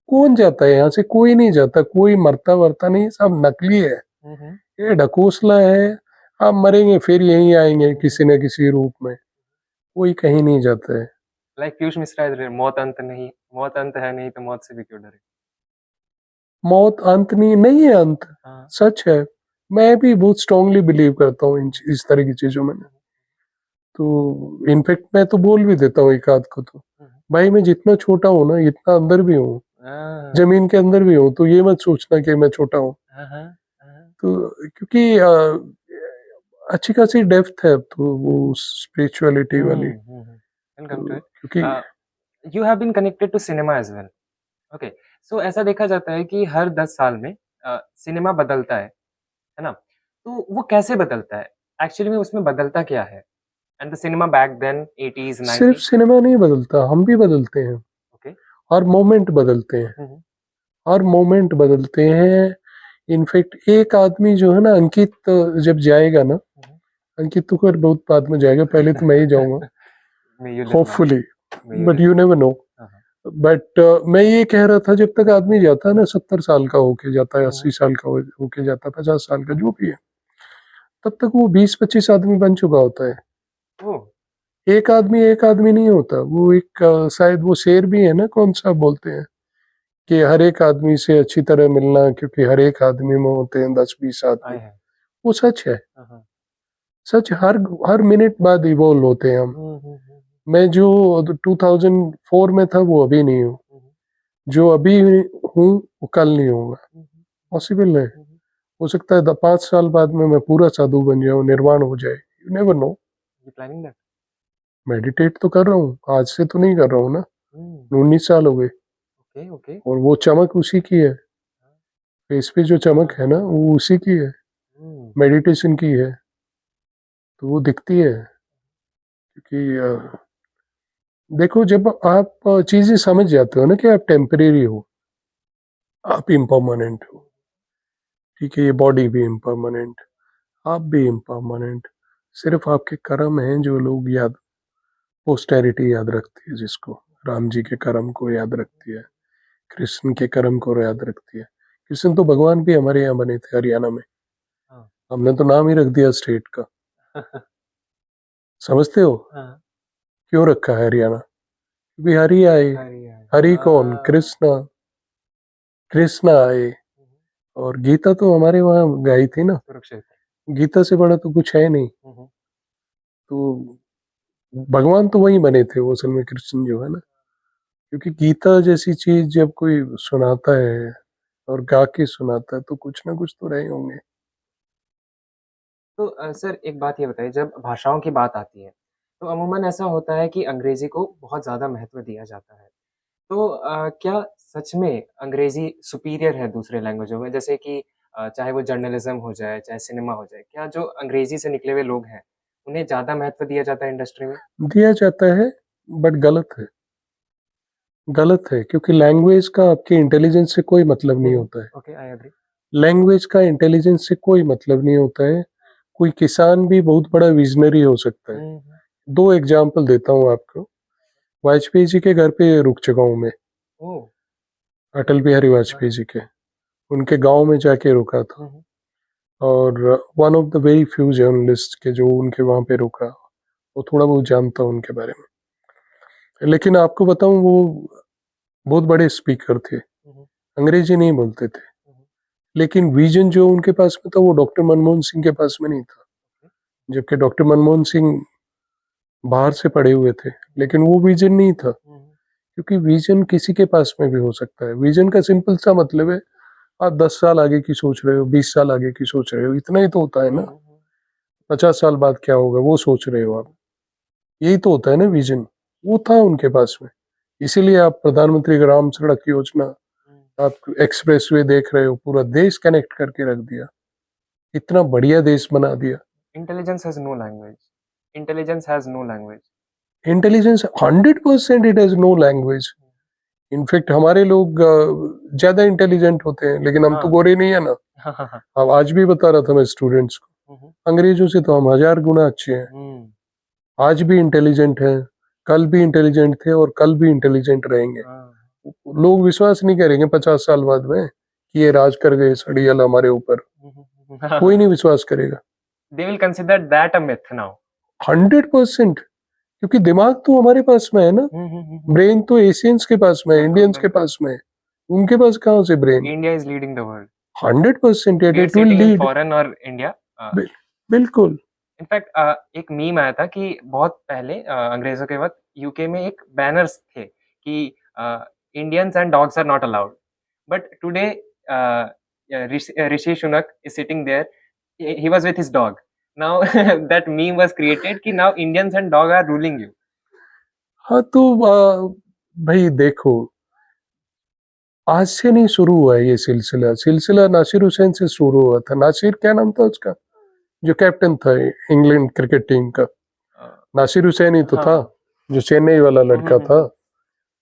S1: कौन जाता है यहाँ से, कोई नहीं जाता, कोई मरता वरता नहीं, सब नकली है, ये ढकोसला है। आप मरेंगे फिर यहीं आएंगे किसी न किसी रूप में, कोई कहीं नहीं जाता है।
S3: लाइक पीयूष मिश्रा इज, मौत अंत नहीं, मौत अंत है नहीं तो मौत से भी क्यों डरे।
S1: मौत अंत नहीं, नहीं है अंत, सच है। मैं भी बहुत स्ट्रांगली बिलीव करता हूँ इस तरह की चीजों में। तो इनफेक्ट मैं तो बोल भी देता हूँ एक आध को, तो भाई मैं जितना छोटा हूँ ना, इतना अंदर भी हूँ, जमीन के अंदर भी हूँ, तो ये मत सोचना कि मैं छोटा हूँ। तो क्योंकि अच्छी खासी डेप्थ है अब तो वो स्पिरिचुअलिटी वाली। क्योंकि
S3: you have been connected to cinema as well. Okay, so ऐसा देखा जाता है कि हर 10 साल में सिनेमा बदलता है ना? तो वो कैसे बदलता है? एक्चुअली में उसमें बदलता क्या है? And the cinema back then 80s
S1: सिर्फ
S3: 90s।
S1: सिनेमा नहीं बदलता, हम भी बदलते हैं।
S3: ओके।
S1: हर मोमेंट बदलते हैं, हर मोमेंट बदलते हैं। इनफैक्ट एक आदमी जो है ना, अंकित जब जाएगा ना, अंकित तो खैर बहुत बाद में जाएगा, पहले तो मैं ही जाऊंगा hopefully, but you never no. But मैं ये कह रहा था, जब तक आदमी जाता है ना 70 साल का होके जाता है, 80 साल का होके जाता है, 50 साल का जो भी है, तब तक वो 20-25 आदमी बन चुका होता है। एक आदमी नहीं होता वो, एक शायद वो शेर भी है ना, कौन सा बोलते हैं कि हर एक आदमी से अच्छी तरह मिलना, क्योंकि हर एक आदमी में होते हैं 10-20 आदमी। वो सच है, सच। हर हर मिनट बाद इवॉल्व होते हैं हम। मैं जो 2004 में था वो अभी नहीं हूँ, जो अभी हूँ वो कल नहीं होगा, पॉसिबल है। हो सकता है 5 साल बाद में मैं पूरा साधु बन जाऊँ, निर्वाण हो जाए, यू नेवर नो। मेडिटेट तो कर रहा हूँ, आज से तो नहीं कर रहा हूँ ना, 19 साल हो गए। और वो चमक उसी की है, फेस पे जो चमक है ना वो उसी की है, मेडिटेशन की है, तो वो दिखती है। क्योंकि देखो, जब आप चीजें समझ जाते हो ना कि आप टेम्परेरी हो, आप इम्परमानेंट हो, ठीक है, ये बॉडी भी इम्परमानेंट, आप भी इम्परमानेंट। सिर्फ आपके कर्म हैं जो लोग याद, पोस्टेरिटी याद रखती है, जिसको राम जी के कर्म को याद रखती है, कृष्ण के कर्म को याद रखती है। कृष्ण तो भगवान भी हमारे यहाँ बने थे हरियाणा में, हमने तो नाम ही रख दिया स्टेट का। समझते हो?
S3: हाँ,
S1: क्यों रखा है हरियाणा? क्योंकि हरि आए। हरि कौन? कृष्णा। कृष्णा आए। और गीता तो हमारे वहाँ गाई थी ना।
S3: कुरुक्षेत्र।
S1: गीता से बड़ा तो कुछ है नहीं। तो भगवान तो वही बने थे वो, असल में कृष्ण जो है ना। क्योंकि गीता जैसी चीज जब कोई सुनाता है और गा के सुनाता है तो कुछ ना कुछ तो रहे होंगे।
S3: तो सर एक बात ये बताइए, जब भाषाओं की बात आती है, तो अमूमन ऐसा होता है कि अंग्रेज़ी को बहुत ज़्यादा महत्व दिया जाता है। तो क्या सच में अंग्रेज़ी सुपीरियर है दूसरे लैंग्वेजों में? जैसे कि चाहे वो जर्नलिज़्म हो जाए, चाहे सिनेमा हो जाए, क्या जो अंग्रेज़ी से निकले हुए लोग हैं, उन्हें ज़्यादा महत्व दिया जाता है इंडस्ट्री में?
S1: दिया जाता है, बट गलत है। गलत है क्योंकि लैंग्वेज का आपके इंटेलिजेंस से कोई मतलब नहीं होता है।
S3: Okay, I agree.
S1: लैंग्वेज का इंटेलिजेंस से कोई मतलब नहीं होता है। कोई किसान भी बहुत बड़ा विजनरी हो सकता है।
S3: हुँ, हुँ।
S1: 2 एग्ज़ाम्पल देता हूँ आपको। वाजपेयी जी के घर पे रुक चुका हूँ मैं,
S3: ओह!
S1: अटल बिहारी वाजपेयी जी के। उनके गाँव में जाके रुका था
S3: हुँ, हुँ।
S1: और one of the very few journalist के जो उनके वहाँ पे रुका, वो थोड़ा बहुत जानता हूँ उनके बारे में। लेकिन आपको बताऊँ वो बहुत बड़े स्पीकर थे,
S3: हुँ, हुँ।
S1: अंग्रेजी नहीं बोलते थे।
S3: हुँ, हुँ।
S1: लेकिन विज़न जो उनके पास में था वो डॉक्टर मनमोहन सिंह के पास में नहीं था। जबकि डॉक्टर मनमोहन सिंह बाहर से पढ़े हुए थे, लेकिन वो विज़न नहीं था।
S3: हुँ, हुँ।
S1: क्योंकि विज़न किसी के पास में भी हो सकता है। विज़न का सिंपल सा मतलब है, आप 10 साल आगे की सोच रहे हो, 20 साल आगे की सोच रहे हो, इतना ही तो होता है
S3: हुँ,
S1: ना।
S3: हुँ, हुँ।
S1: 50 साल बाद क्या होगा वो सोच रहे हो आप। यही तो होता है ना विज़न। वो था उनके पास में। इसीलिए आप प्रधानमंत्री ग्राम सड़क योजना,
S3: हुँ।
S1: आप एक्सप्रेसवे देख रहे हो, पूरा देश कनेक्ट करके रख दिया। इतना बढ़िया देश बना दिया।
S3: Intelligence has no language. Intelligence has no language.
S1: Intelligence 100% it has no language. In fact हमारे लोग ज़्यादा इंटेलिजेंट होते हैं, लेकिन हम तो
S3: हाँ।
S1: गोरे नहीं है ना।
S3: हाँ, हाँ, हाँ।
S1: अब आज भी बता रहा था मैं स्टूडेंट्स को,
S3: हुँ, हुँ।
S1: अंग्रेजों से तो हम 1000 गुना अच्छे हैं।
S3: हुँ।
S1: आज भी इंटेलिजेंट हैं, कल भी इंटेलिजेंट थे और कल भी इंटेलिजेंट रहेंगे।
S3: हाँ।
S1: लोग विश्वास नहीं करेंगे 50 साल बाद में कि ये राज कर गए सड़ियल हमारे ऊपर।
S3: हुँ, हुँ, हुँ, हाँ,
S1: कोई
S3: हाँ।
S1: नहीं विश्वास करेगा।
S3: They will consider that a myth now.
S1: 100% क्योंकि दिमाग तो हमारे पास में है ना।
S3: हुँ, हुँ, हुँ, हुँ।
S1: ब्रेन तो एशियंस के पास में है,
S3: हाँ, हाँ,
S1: इंडियंस के
S3: बिल्कुल।
S1: पास में है। उनके पास कहाँ से brain?
S3: India is leading the world.
S1: 100%
S3: Be it
S1: it will
S3: sitting in
S1: lead.
S3: foreign or India.
S1: बिल्कुल।
S3: इनफैक्ट एक मीम आया था कि बहुत पहले अंग्रेजों के वक़्त यूके में एक बैनर्स थे कि Indians and dogs are not allowed. But today Rishi Sunak is sitting there, he was with his dog. Now that meme was created कि now Indians and dog are ruling you.
S1: हाँ, तो भाई देखो, आज से नहीं शुरू हुआ है ये सिलसिला। सिलसिला नासिर हुसैन से शुरू हुआ था। नासिर क्या नाम था उसका? जो कैप्टन था इंग्लैंड क्रिकेट टीम का।
S3: अ,
S1: नासिर हुसैन ही तो था,
S3: हाँ।
S1: जो चेन्नई वाला
S3: हुँ, हुँ,
S1: लड़का
S3: हुँ,
S1: था।
S3: हुँ।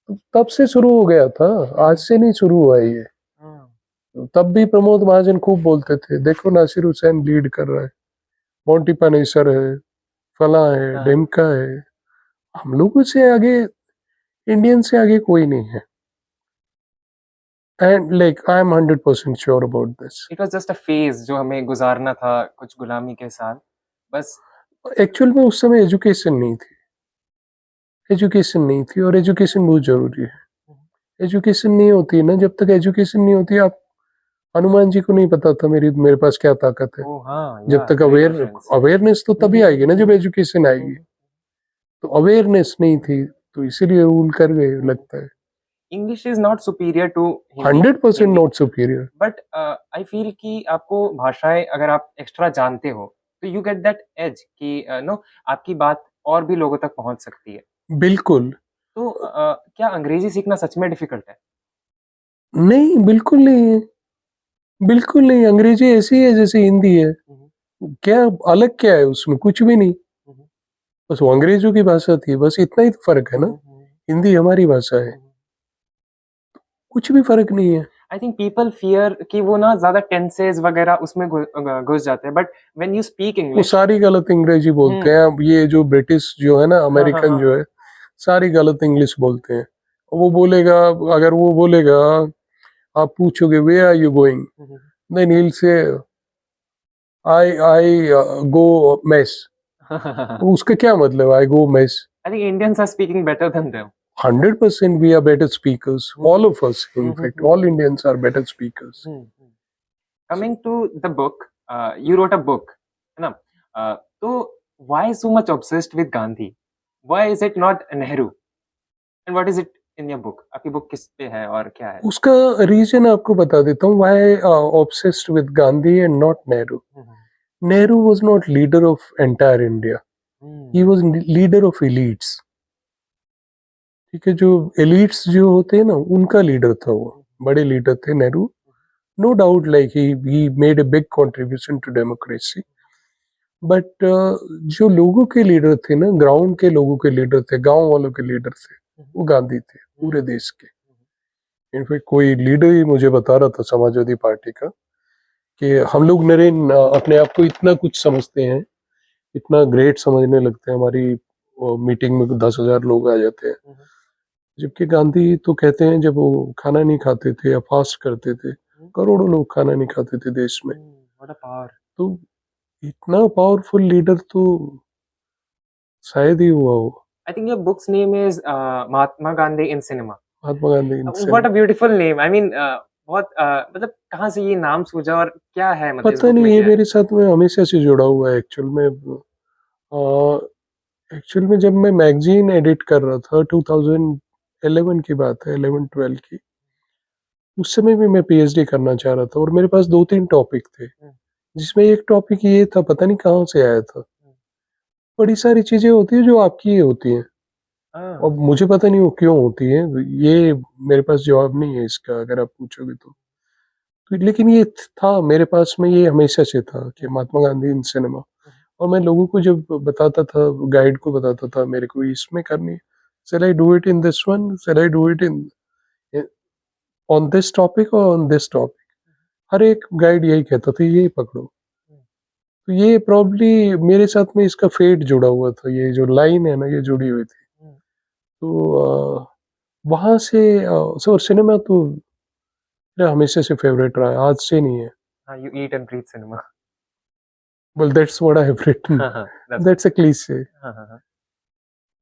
S1: तो तब से शुरू हो गया था, आज से नहीं शुरू हुआ है ये।
S3: हाँ।
S1: तब भी प्रमोद महाजन खूब बोलते थे, देखो नासिर हुसैन लीड कर रहा है, मोंटी पानेसर है, फलां है,
S3: हाँ, हाँ।
S1: डेमका है। हम लोगों से आगे, इंडियन से आगे कोई नहीं है। And like I am 100% sure about this.
S3: It was just a phase जो हमें गुज़ारना था कुछ गुलामी के साथ। बस।
S1: एक्चुअल में उस समय एजुकेशन नहीं थी। एजुकेशन नहीं थी और एजुकेशन बहुत ज़रूरी है। एजुकेशन नहीं होती है ना, जब तक एजुकेशन नहीं होती, आप हनुमान जी को नहीं पता था मेरी मेरे पास क्या ताकत है।
S3: ओह! हाँ,
S1: जब
S3: या
S1: तक
S3: ग्रेट रेफरेंस।
S1: अवेयरनेस तो
S3: हुँ,
S1: तभी
S3: हुँ,
S1: आएगी ना
S3: हुँ,
S1: जब
S3: हुँ,
S1: एजुकेशन
S3: हुँ,
S1: आएगी।
S3: हुँ,
S1: तो अवेयरनेस नहीं थी, तो इसीलिए रूल कर गए
S3: हुँ।
S1: लगता है।
S3: English is not superior to Hindi
S1: 100%
S3: Hindi.
S1: Not superior.
S3: But I feel कि आपको भाषाएँ अगर आप एक्स्ट्रा जानते हो, तो यू गेट दैट एज कि नो आपकी बात और भी लोगों तक पहुँच सकती है।
S1: बिल्कुल।
S3: तो क्या अंग्रेज़ी सीखना सच में डिफ़िकल्ट है?
S1: नहीं, बिल्कुल नहीं है। बिल्कुल नहीं, अंग्रेज़ी ऐसी है जैसे हिंदी है।
S3: हुँ, हुँ,
S1: क्या अलग क्या है उसमें? कुछ भी नहीं।
S3: हुँ, हुँ,
S1: बस वो अंग्रेज़ों की भाषा थी, बस इतना ही तो फ़र्क है
S3: हुँ,
S1: ना।
S3: हुँ, हुँ,
S1: हिंदी हमारी भाषा है,
S3: हुँ।
S1: कुछ भी फ़र्क नहीं है।
S3: आई थिंक पीपल फ़ियर कि वो ना ज़्यादा टेंसेस वग़ैरह उसमें घुस जाते हैं, बट व्हेन यू स्पीक
S1: वो
S3: इंग्लिश।
S1: सारी गलत अंग्रेज़ी बोलते
S3: हुँ।
S1: हैं। अब ये जो ब्रिटिश जो है ना,
S3: हाँ, हाँ,
S1: अमेरिकन
S3: हाँ।
S1: जो है, सारी गलत इंग्लिश बोलते हैं। वो बोलेगा, अगर वो बोलेगा, आप पूछोगे वेयर आर यू गोइंग?
S3: हुँ, हुँ।
S1: Then he will say I go mess. तो उसका क्या मतलब? I go mess.
S3: I think Indians are speaking better than them.
S1: 100% we are better speakers. All of us, in fact, all Indians are better speakers.
S3: Coming to the book, you wrote a book, है ना? तो why so much obsessed with Gandhi? Why is it not Nehru? And what is it in your book? आपकी book किस पे है और क्या है?
S1: उसका रीजन आपको बता देता हूँ. Why obsessed with Gandhi and not Nehru? Nehru was not leader of entire India. He was leader of elites. ठीक है, जो elites जो होते हैं ना, उनका लीडर था वो. बड़े लीडर थे Nehru. No doubt, like he made a big contribution to democracy. But जो लोगों के लीडर थे ना, ग्राउंड के लोगों के लीडर थे, गांव वालों के लीडर थे, वो गांधी थे पूरे देश के. इनफैक्ट कोई लीडर ही मुझे बता रहा था समाजवादी पार्टी का कि हम लोग नरेन अपने आप को इतना कुछ समझते हैं, इतना ग्रेट समझने लगते हैं, हमारी मीटिंग में 10,000 लोग आ जाते हैं. जबकि गांधी तो कहते हैं जब वो खाना नहीं खाते थे या फास्ट करते थे, करोड़ों लोग खाना नहीं खाते थे देश में.
S3: What a power.
S1: तो इतना पावरफुल लीडर तो शायद ही हुआ हो.
S3: I think your book's name is Mahatma Gandhi in Cinema.
S1: Mahatma Gandhi इनसे.
S3: What a beautiful name. I mean, बहुत मतलब कहाँ से ये नाम सूझा और क्या है मतलब इस
S1: पता
S3: book में
S1: नहीं, ये
S3: क्या है?
S1: मेरे साथ में हमेशा से जुड़ा हुआ है. एक्चुअल में जब मैं मैगजीन एडिट कर रहा था, 2011 की बात है, 11-12 की, उस समय भी मैं पीएचडी करना चाह रहा था और मेरे पास 2-3 टॉपिक थे, जिसमें एक टॉपिक ये था, पता नहीं कहाँ से आया था. बड़ी सारी चीजें होती है जो आपकी ही होती हैं.
S3: हाँ.
S1: अब मुझे पता नहीं वो क्यों होती है, ये मेरे पास जवाब नहीं है इसका, अगर आप पूछोगे तो. लेकिन ये था मेरे पास में, ये हमेशा से था कि महात्मा गांधी इन सिनेमा. और मैं लोगों को जब बताता था, गाइड को बताता था, मेरे को इसमें करनी है, shall I do it in this one, shall I do it in on this topic or on this topic. हर एक गाइड यही कहता था, ये पकड़ो. तो ये प्रॉब्ली मेरे साथ में इसका फेट जुड़ा हुआ था, ये जो लाइन है ना, ये जुड़ी हुई थी. तो वहां से और सिनेमा तो मेरा हमेशा से फेवरेट रहा है, आज से नहीं है.
S3: हाँ, you eat and breathe cinema.
S1: Well, that's what I have written.
S3: हाँ, हाँ,
S1: That's a cliche.
S3: हाँ, हाँ, हाँ.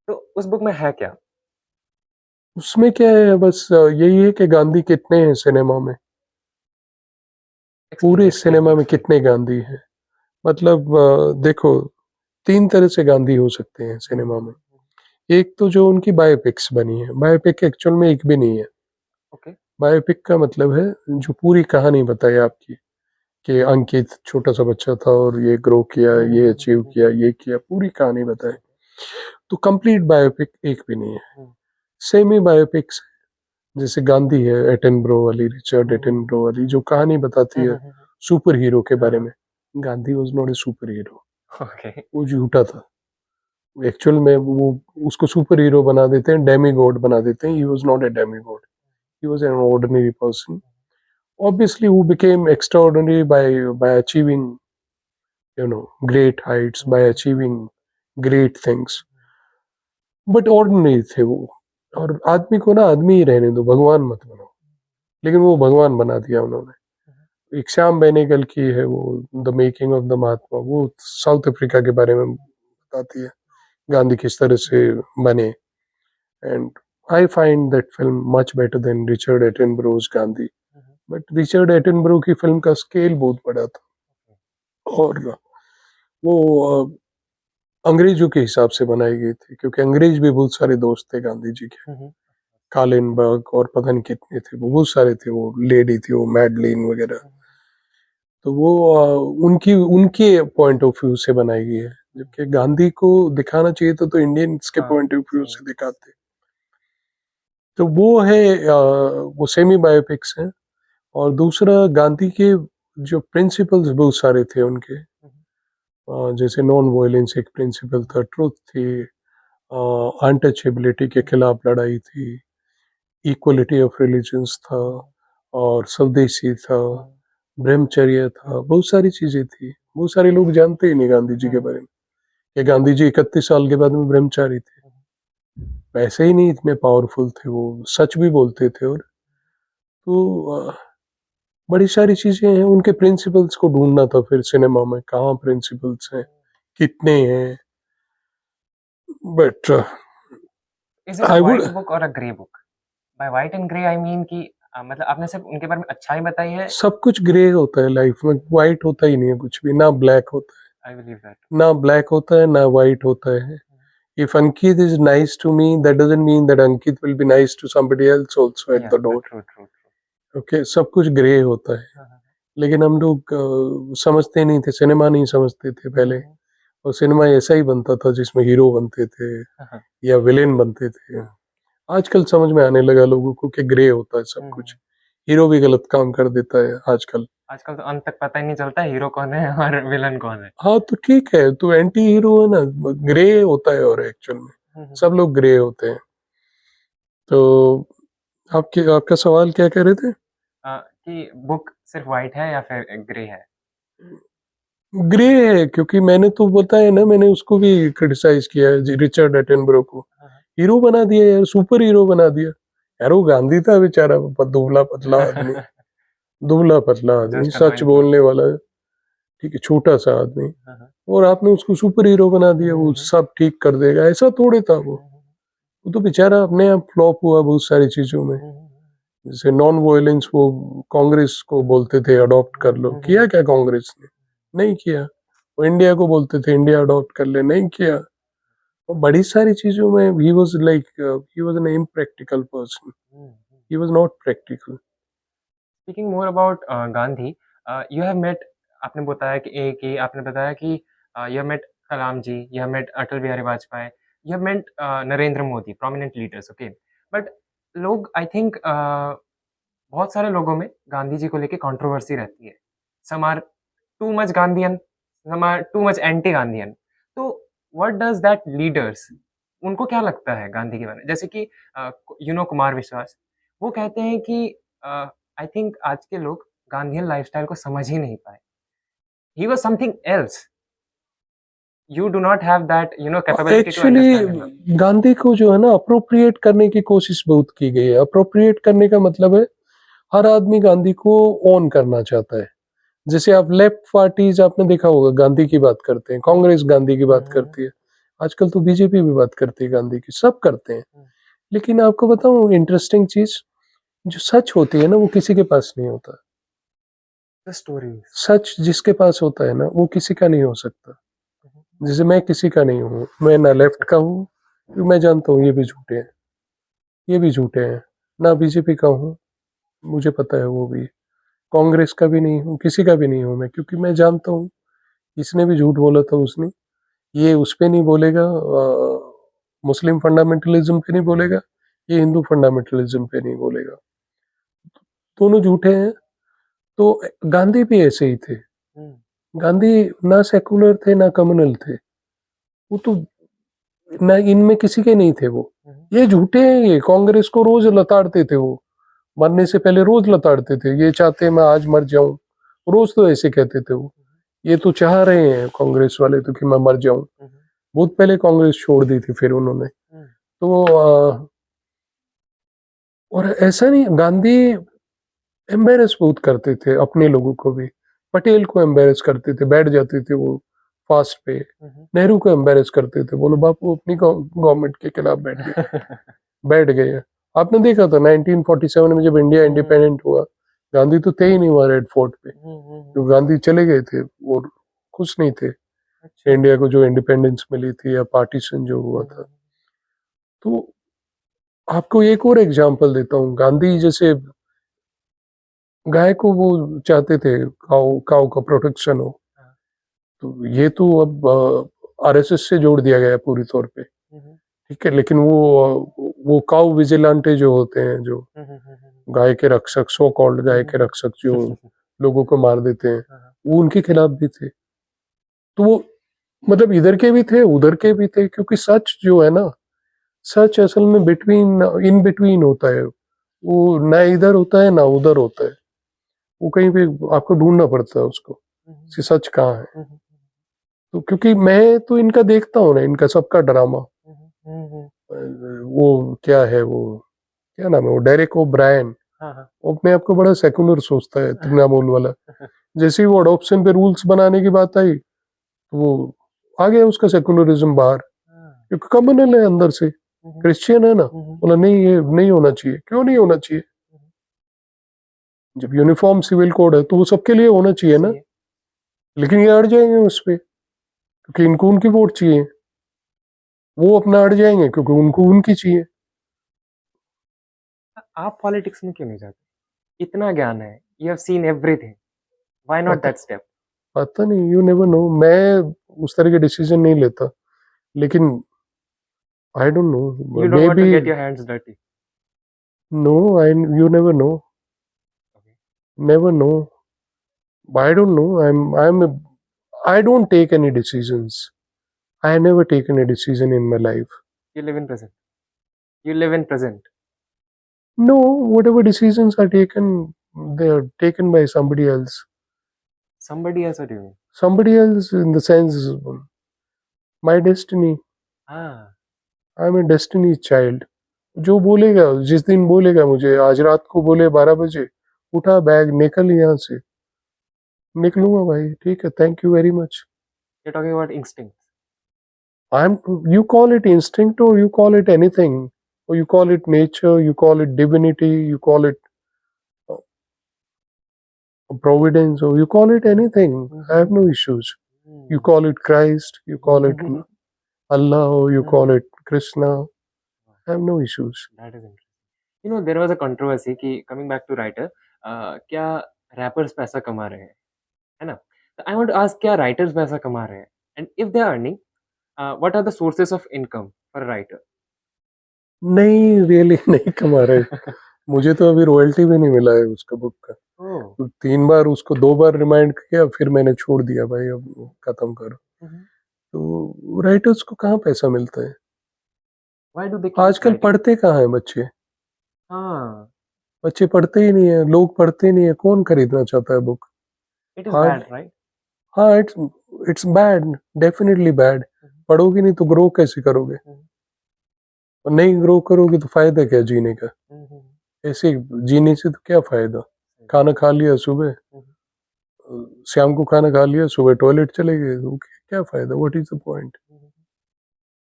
S3: तो उस बुक में है क्या?
S1: उसमें क्या है, बस यही है कि गांधी कितने हैं सिनेमा में, पूरे
S3: Explain.
S1: सिनेमा में कितने गांधी हैं. मतलब देखो, 3 तरह से गांधी हो सकते हैं सिनेमा में. एक तो जो उनकी बायोपिक्स बनी है, बायोपिक एक्चुअल में एक भी नहीं है.
S3: Okay.
S1: बायोपिक का मतलब है जो पूरी कहानी बताए आपकी, कि अंकित छोटा सा बच्चा था और ये ग्रो किया, ये अचीव किया, ये किया, पूरी कहानी बताए. तो कंप्लीट बायोपिक एक भी नहीं है. सेमी बायोपिक्स, जैसे गांधी है, एटनब्रो वाली, रिचर्ड एटनब्रो वाली, जो कहानी बताती है सुपर हीरो के बारे में. Gandhi was not a super hero.
S3: Okay.
S1: वो झूठा था. एक्चुअल में वो उसको सुपर हीरो बना देते हैं, डेमी गॉड बना देते हैं. ही was not a Demi God, he was an ordinary person. Obviously, who became extraordinary by achieving, great heights, by achieving great things. But ordinary थे वो. और आदमी को ना आदमी ही रहने दो, भगवान मत बनाओ. लेकिन वो भगवान बना दिया उन्होंने. एक श्याम बेनेगल की है वो, द मेकिंग ऑफ द महात्मा, वो साउथ अफ्रीका के बारे में बताती है, गांधी किस तरह से बने. And I find that film much better than Richard Attenborough's Gandhi. But Richard Attenborough की फिल्म का स्केल बहुत बड़ा था, और वो अंग्रेजों के हिसाब से बनाई गई थी, क्योंकि अंग्रेज भी बहुत सारे दोस्त थे गांधी जी के. कालिनबर्ग और पता नहीं कितने थे, वो बहुत सारे थे. वो लेडी थी, वो मैडलिन वगैरह. तो वो उनकी उनके पॉइंट ऑफ व्यू से बनाई गई है, जबकि गांधी को दिखाना चाहिए था तो इंडियंस के पॉइंट ऑफ व्यू से दिखाते. तो वो है, वो सेमी बायोपिक्स है. और दूसरा, गांधी के जो प्रिंसिपल्स बहुत सारे थे उनके, जैसे नॉन वायलेंस एक प्रिंसिपल था, ट्रुथ थी, अनटचेबिलिटी के खिलाफ लड़ाई थी, इक्वलिटी ऑफ रिलीजन्स था, और स्वदेशी था, ब्रह्मचर्य था, बहुत सारी चीजें थी. बहुत सारे लोग जानते ही नहीं गांधी जी के बारे में, कि गांधी जी 31 साल के बाद में ब्रह्मचारी थे. वैसे ही नहीं इतने पावरफुल थे वो, सच भी बोलते थे. और तो बड़ी सारी चीजें हैं. उनके प्रिंसिपल्स को ढूंढना था फिर सिनेमा में, कहाँ प्रिंसिपल्स हैं, कितने हैं, but
S3: Is it
S1: I
S3: a white
S1: would
S3: book or a grey book? By white and grey I mean कि मतलब आपने सिर्फ उनके बारे में अच्छाई बताई है.
S1: सब कुछ ग्रे होता है लाइफ में, व्हाइट होता ही नहीं है कुछ भी, ना ब्लैक होता
S3: I believe that.
S1: है, ना ब्लैक होता है, ना व्हाइट होता है. If Ankit is nice to me, that doesn't mean that Ankit will be nice to somebody else also at
S3: Yeah,
S1: the door.
S3: true.
S1: Okay, सब कुछ ग्रे होता है.
S3: हाँ, हाँ.
S1: लेकिन हम लोग समझते नहीं थे, सिनेमा नहीं समझते थे पहले, और सिनेमा ऐसा ही बनता था जिसमें हीरो बनते थे
S3: हाँ.
S1: या विलेन बनते थे.
S3: हाँ.
S1: आजकल समझ में आने लगा लोगों को कि ग्रे होता है सब कुछ. हीरो भी गलत काम कर देता है आजकल.
S3: आजकल तो अंत तक पता ही नहीं चलता हीरो कौन है और विलन कौन है.
S1: हाँ तो ठीक है, तो एंटी हीरो है ना, ग्रे होता है. और एक्चुअल में सब लोग ग्रे होते हैं. तो आपका सवाल क्या कह रहे थे?
S3: कि बुक सिर्फ व्हाइट है या फिर ग्रे है?
S1: ग्रे है, क्योंकि मैंने तो बताया ना, मैंने उसको भी क्रिटिसाइज किया है रिचर्ड एटनबरो को. हीरो बना दिया यार, सुपर हीरो बना दिया यार. वो गांधी था बेचारा, दुबला पतला आदमी. दुबला पतला आदमी,
S3: Just a
S1: सच
S3: line
S1: बोलने वाला, ठीक है, छोटा सा आदमी, और आपने उसको सुपर हीरो बना दिया. वो सब ठीक कर देगा, ऐसा थोड़े था वो. वो तो बेचारा अपने आप फ्लॉप हुआ बहुत सारी चीजों में. जैसे नॉन वायलेंस, वो कांग्रेस को बोलते थे अडॉप्ट कर लो, किया क्या कांग्रेस ने? नहीं किया. वो इंडिया को बोलते थे इंडिया अडॉप्ट कर ले, नहीं किया. और बड़ी सारी चीजों में he was like, he was an impractical person. He was not practical.
S3: Speaking more about Gandhi, you have met, आपने बताया कि आपने बताया कि you have met Kalam ji, you have met Atal Bihari Vajpayee, you have met Narendra Modi, prominent leaders. Okay, but लोग I think बहुत सारे लोगों में गांधी जी को लेके कंट्रोवर्सी रहती है. Some are too much Gandhian, some are too much anti Gandhian. तो व्हाट डज दैट लीडर्स, उनको क्या लगता है गांधी के बारे में? जैसे कि कुमार विश्वास, वो कहते हैं कि आई थिंक आज के लोग गांधीयन लाइफस्टाइल को समझ ही नहीं पाए. He was something else. You do not have that capability to understand him.
S1: Actually Gandhi को जो है ना अप्रोप्रिएट करने की कोशिश बहुत की गई है. अप्रोप्रिएट करने का मतलब है हर आदमी गांधी को ओन करना चाहता है. जैसे आप लेफ्ट पार्टीज आपने देखा होगा गांधी की बात करते हैं, कांग्रेस गांधी की बात करती है, आजकल तो बीजेपी भी बात करती है गांधी की, सब करते हैं. लेकिन आपको बताऊं इंटरेस्टिंग चीज, जो सच होती है ना वो किसी के पास नहीं होता.
S3: The story.
S1: सच जिसके पास होता है ना वो किसी का नहीं हो सकता. जैसे मैं किसी का नहीं हूँ, मैं ना लेफ्ट का हूँ, क्योंकि मैं जानता हूँ ये भी झूठे हैं, ये भी झूठे हैं. ना बीजेपी का हूँ, मुझे पता है वो भी. कांग्रेस का भी नहीं हूँ, किसी का भी नहीं हूँ मैं, क्योंकि मैं जानता हूँ इसने भी झूठ बोला था, उसने ये उस पे नहीं बोलेगा, मुस्लिम फंडामेंटलिज्म पे नहीं बोलेगा, ये हिंदू फंडामेंटलिज्म पे नहीं बोलेगा. दोनों झूठे हैं. तो गांधी भी ऐसे ही थे. गांधी ना सेकुलर थे ना कम्युनल थे. वो तो ना इनमें किसी के नहीं थे वो. ये झूठे हैं. ये कांग्रेस को रोज लताड़ते थे, वो मरने से पहले रोज लताड़ते थे, ये चाहते हैं मैं आज मर जाऊं. रोज तो ऐसे कहते थे वो. ये तो चाह रहे हैं कांग्रेस वाले तो कि मैं मर जाऊं. बहुत पहले कांग्रेस छोड़ दी थी फिर उन्होंने. तो और ऐसा नहीं, गांधी एम्बेरस बहुत करते थे अपने लोगों को भी. पटेल को एम्बेरस करते थे, बैठ जाते थे वो फास्ट पे. नेहरू को एम्बेरस करते थे, बोलो बापू अपनी गवर्नमेंट के खिलाफ बैठ गए. बैठ गए. आपने देखा था 1947 में जब इंडिया इंडिपेंडेंट हुआ, गांधी तो थे ही नहीं वहां रेड फोर्ट पे. तो गांधी चले गए थे और खुश नहीं थे इंडिया को जो इंडिपेंडेंस मिली थी या पार्टीशन जो हुआ था. तो आपको एक और एग्जांपल देता हूँ. गांधी जैसे गाय को वो चाहते थे, काऊ काऊ का प्रोटेक्शन हो. तो ये तो अब आरएसएस से जोड़ दिया गया पूरी तौर पे, ठीक है. लेकिन वो काऊ विजिलेंटे जो होते हैं, जो गाय के रक्षक, सो कॉल्ड गाय के रक्षक जो लोगों को मार देते हैं, वो उनके खिलाफ भी थे. तो वो मतलब इधर के भी थे उधर के भी थे, क्योंकि सच जो है ना, सच असल में बिटवीन इन बिटवीन होता है. वो ना इधर होता है ना उधर होता है. वो कहीं पे आपको ढूंढना पड़ता है उसको कि सच कहाँ है. तो क्योंकि मैं तो इनका देखता हूँ ना, इनका सबका ड्रामा. वो क्या है, वो क्या नाम है, वो डेरेक ओब्रायन. वो अपने आप को बड़ा सेकुलर सोचता है, तृणमूल वाला. जैसे ही वो अडॉप्शन पे रूल्स बनाने की बात आई, तो वो आ गया उसका सेकुलरिज्म बाहर. क्योंकि कम्युनल है अंदर से, क्रिश्चियन है ना, बोला नहीं ये नहीं होना चाहिए। क्यों नहीं होना चाहिए? जब यूनिफॉर्म सिविल कोड है तो वो सबके लिए होना चाहिए ना। लेकिन ये अड़ जाएंगे उस पे क्योंकि इनको उनकी वोट चाहिए, वो अपना अड़ जाएंगे क्योंकि उनको उनकी चाहिए।
S3: आप पॉलिटिक्स में क्यों नहीं जाते? इतना ज्ञान है, you have seen everything, why not that step?
S1: पता नहीं, यू नेवर नो। मैं उस तरह के डिसीजन नहीं लेता, लेकिन I don't know,
S3: You don't
S1: may
S3: want to
S1: be,
S3: get your hands dirty.
S1: No, I, you never know,
S3: Okay.
S1: never know. I don't know. I don't take any decisions. I have never taken a decision in my life.
S3: You live in present. You live in present.
S1: No, whatever decisions are taken, they are taken by somebody else.
S3: Somebody else, what do you mean?
S1: Somebody else in the sense, my destiny.
S3: Ah,
S1: I'm a destiny child. जो बोलेगा, जिस दिन बोलेगा मुझे, आज रात को बोले 12 बजे, उठा बैग निकल यहाँ से, निकलूंगा भाई, ठीक है, thank you very much.
S3: you're talking about instincts.
S1: You call it instinct or you call it anything, or you call it nature, you call it divinity, you call it uh, providence, or you call it anything. I have no issues. You call it Christ, you call it Allah, or you call it Krishna. I have no issues.
S3: That is interesting. You know, there was a controversy कि coming back to writer, क्या rappers पैसा कमा रहे हैं, है ना? So I want to ask, क्या writers पैसा कमा रहे हैं? And if they are earning, what are the sources of income for a writer?
S1: नहीं, रियली नहीं कमा रहे। मुझे तो अभी रॉयल्टी भी नहीं मिला है उसका बुक का।
S3: Oh.
S1: तो 3 बार उसको 2 बार रिमाइंड किया, फिर मैंने छोड़ दिया भाई, अब खत्म करो। तो राइटर्स को कहाँ पैसा मिलता है?
S3: Why do they keep
S1: आजकल
S3: writing?
S1: पढ़ते कहाँ हैं बच्चे?
S3: हाँ,
S1: बच्चे पढ़ते ही नहीं है, लोग पढ़ते ही नहीं है, कौन खरीदना चाहता है बुक?
S3: it is
S1: हाँ,
S3: bad, right?
S1: हाँ, इट्स बैड, डेफिनेटली बैड। पढ़ोगे नहीं तो ग्रो कैसे करोगे? और नहीं ग्रो करोगे तो फायदा क्या जीने का? ऐसे जीने से तो क्या फायदा? खाना खा लिया सुबह, शाम को खाना खा लिया, सुबह टॉयलेट चले गए, तो क्या फायदा? What is the point?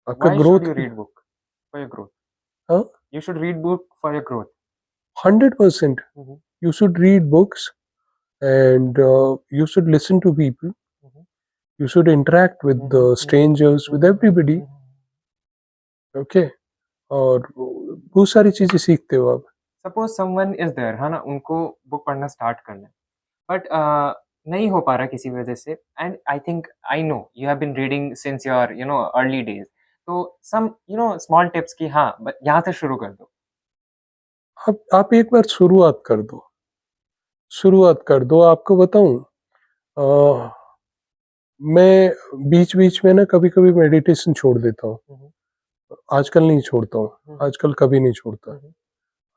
S1: आपका
S3: Why should
S1: growth
S3: you read book? For your growth.
S1: हाँ,
S3: You should read book for your growth.
S1: 100%. You should read books and you should listen to people. You should interact with the strangers, with everybody. Okay? और बहुत सारी चीजें सीखते हो आप।
S3: Suppose someone is there, है ना, उनको book पढ़ना start करना है, but नहीं हो पा रहा किसी वजह से, and I know you have been reading since your early days, तो some small tips कि हाँ यहाँ से शुरू कर दो।
S1: आप एक बार शुरुआत कर दो, शुरुआत कर दो। आपको बताऊं, मैं बीच बीच में ना कभी कभी मेडिटेशन छोड़ देता हूँ। आजकल नहीं छोड़ता हूँ, आजकल कभी नहीं छोड़ता।